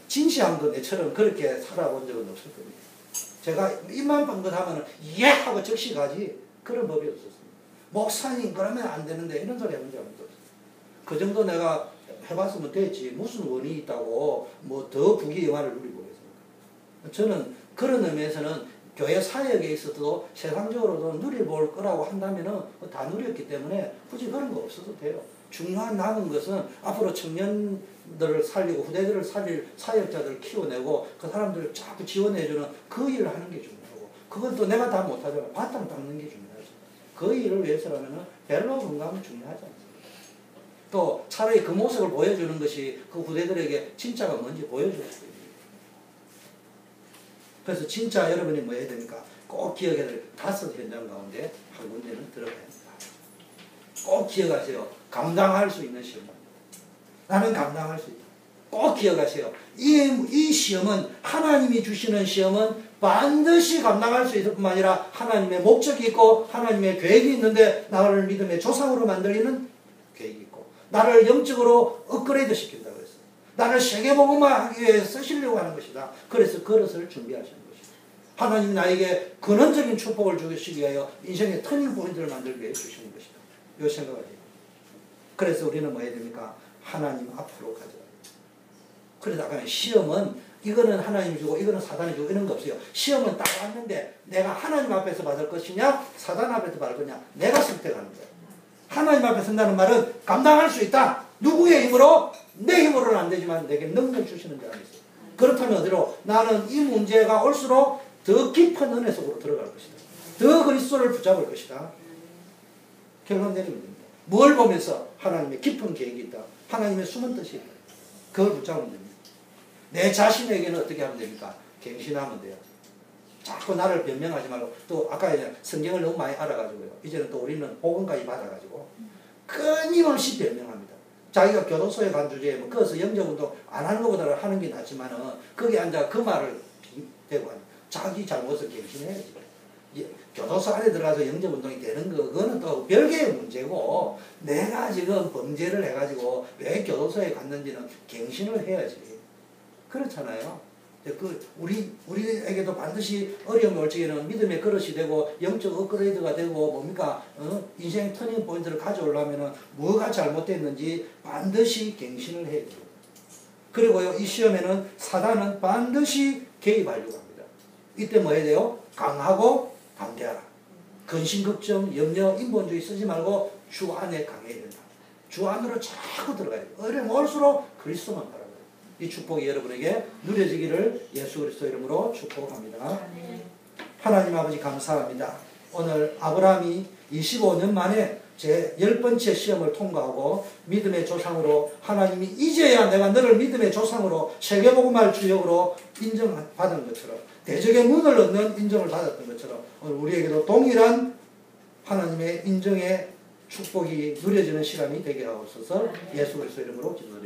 진시한 거 내처럼 그렇게 살아본 적은 없을 겁니다. 제가 입만 번긋하면 예 하고 즉시 가지 그런 법이 없었습니다. 목사님 그러면 안 되는데 이런 소리 해본 적은 없었어요. 그 정도 내가 해봤으면 됐지 무슨 원이 있다고 뭐 더 부귀 영화를 누리고 있습니다. 저는 그런 의미에서는 교회 사역에 있어도 세상적으로도 누려볼 거라고 한다면은 다 누렸기 때문에 굳이 그런 거 없어도 돼요. 중요한 남은 것은 앞으로 청년들을 살리고 후대들을 살릴 사역자들을 키워내고 그 사람들을 자꾸 지원해주는 그 일을 하는 게 중요하고 그건 또 내가 다 못하잖아. 바탕 닦는 게 중요하죠. 그 일을 위해서라면 별로 건강은 중요하지 않습니다. 또 차라리 그 모습을 보여주는 것이 그 후대들에게 진짜가 뭔지 보여줄 수 있습니다. 그래서 진짜 여러분이 뭐 해야 됩니까? 꼭 기억해야 될 5 현장 가운데 한 군데는 들어가야 합니다. 꼭 기억하세요. 감당할 수 있는 시험입니다. 나는 감당할 수 있다. 꼭 기억하세요. 이 시험은 하나님이 주시는 시험은 반드시 감당할 수 있을 뿐만 아니라 하나님의 목적이 있고 하나님의 계획이 있는데 나를 믿음의 조상으로 만들리는 계획이 있고 나를 영적으로 업그레이드 시킨다고 했어요. 나를 세계복음화하기 위해 쓰시려고 하는 것이다. 그래서 그릇을 준비하시는 것이다. 하나님이 나에게 근원적인 축복을 주시기 위하여 인생의 터닝 포인트를 만들기 위해 주시는 것이다. 이 생각을 해요. 그래서 우리는 뭐 해야 됩니까? 하나님 앞으로 가자. 그래서 아까 시험은 이거는 하나님이 주고 이거는 사단이 주고 이런 거 없어요. 시험은 딱 왔는데 내가 하나님 앞에서 받을 것이냐 사단 앞에서 받을 거냐 내가 선택하는 거예요. 하나님 앞에 선다는 말은 감당할 수 있다. 누구의 힘으로? 내 힘으로는 안 되지만 내게 능력 주시는 자가 있어요. 그렇다면 어디로? 나는 이 문제가 올수록 더 깊은 은혜 속으로 들어갈 것이다. 더 그리스도를 붙잡을 것이다. 결론 내리면 됩니다. 뭘 보면서? 하나님의 깊은 계획이 있다. 하나님의 숨은 뜻이 있다. 그걸 붙잡으면 됩니다. 내 자신에게는 어떻게 하면 됩니까? 갱신하면 돼요. 자꾸 나를 변명하지 말고 또 아까 성경을 너무 많이 알아가지고요. 이제는 또 우리는 복음까지 받아가지고 끊임없이 변명합니다. 자기가 교도소에 간 주제에 뭐 거기서 영적운동 안 하는 것보다는 하는 게 낫지만은 거기 앉아 그 말을 대고 하는 자기 잘못을 갱신해야지. 교도소 안에 들어가서 영적운동이 되는 거 그거는 또 별개의 문제고 내가 지금 범죄를 해가지고 왜 교도소에 갔는지는 갱신을 해야지. 그렇잖아요. 우리에게도 반드시 어려움이 올 적에는 믿음의 그릇이 되고 영적 업그레이드가 되고 뭡니까? 인생의 터닝 포인트를 가져오려면 뭐가 잘못됐는지 반드시 갱신을 해야 돼요. 그리고요, 이 시험에는 사단은 반드시 개입하려고 합니다. 이때 뭐 해야 돼요? 강하고 담대하라. 근심, 걱정, 염려, 인본주의 쓰지 말고 주 안에 강해야 된다. 주 안으로 자꾸 들어가야 돼요. 어려움 올수록 그리스도만 바라봐요. 이 축복이 여러분에게 누려지기를 예수 그리스도 이름으로 축복합니다. 하나님 아버지 감사합니다. 오늘 아브라함이 25년 만에 제 10번째 시험을 통과하고 믿음의 조상으로 하나님이 이제야 내가 너를 믿음의 조상으로 세계복음할 주역으로 인정받은 것처럼 대적의 문을 얻는 인정을 받았던 것처럼 오늘 우리에게도 동일한 하나님의 인정의 축복이 누려지는 시간이 되게 하옵소서. 예수 그리스도 이름으로 기도드립니다.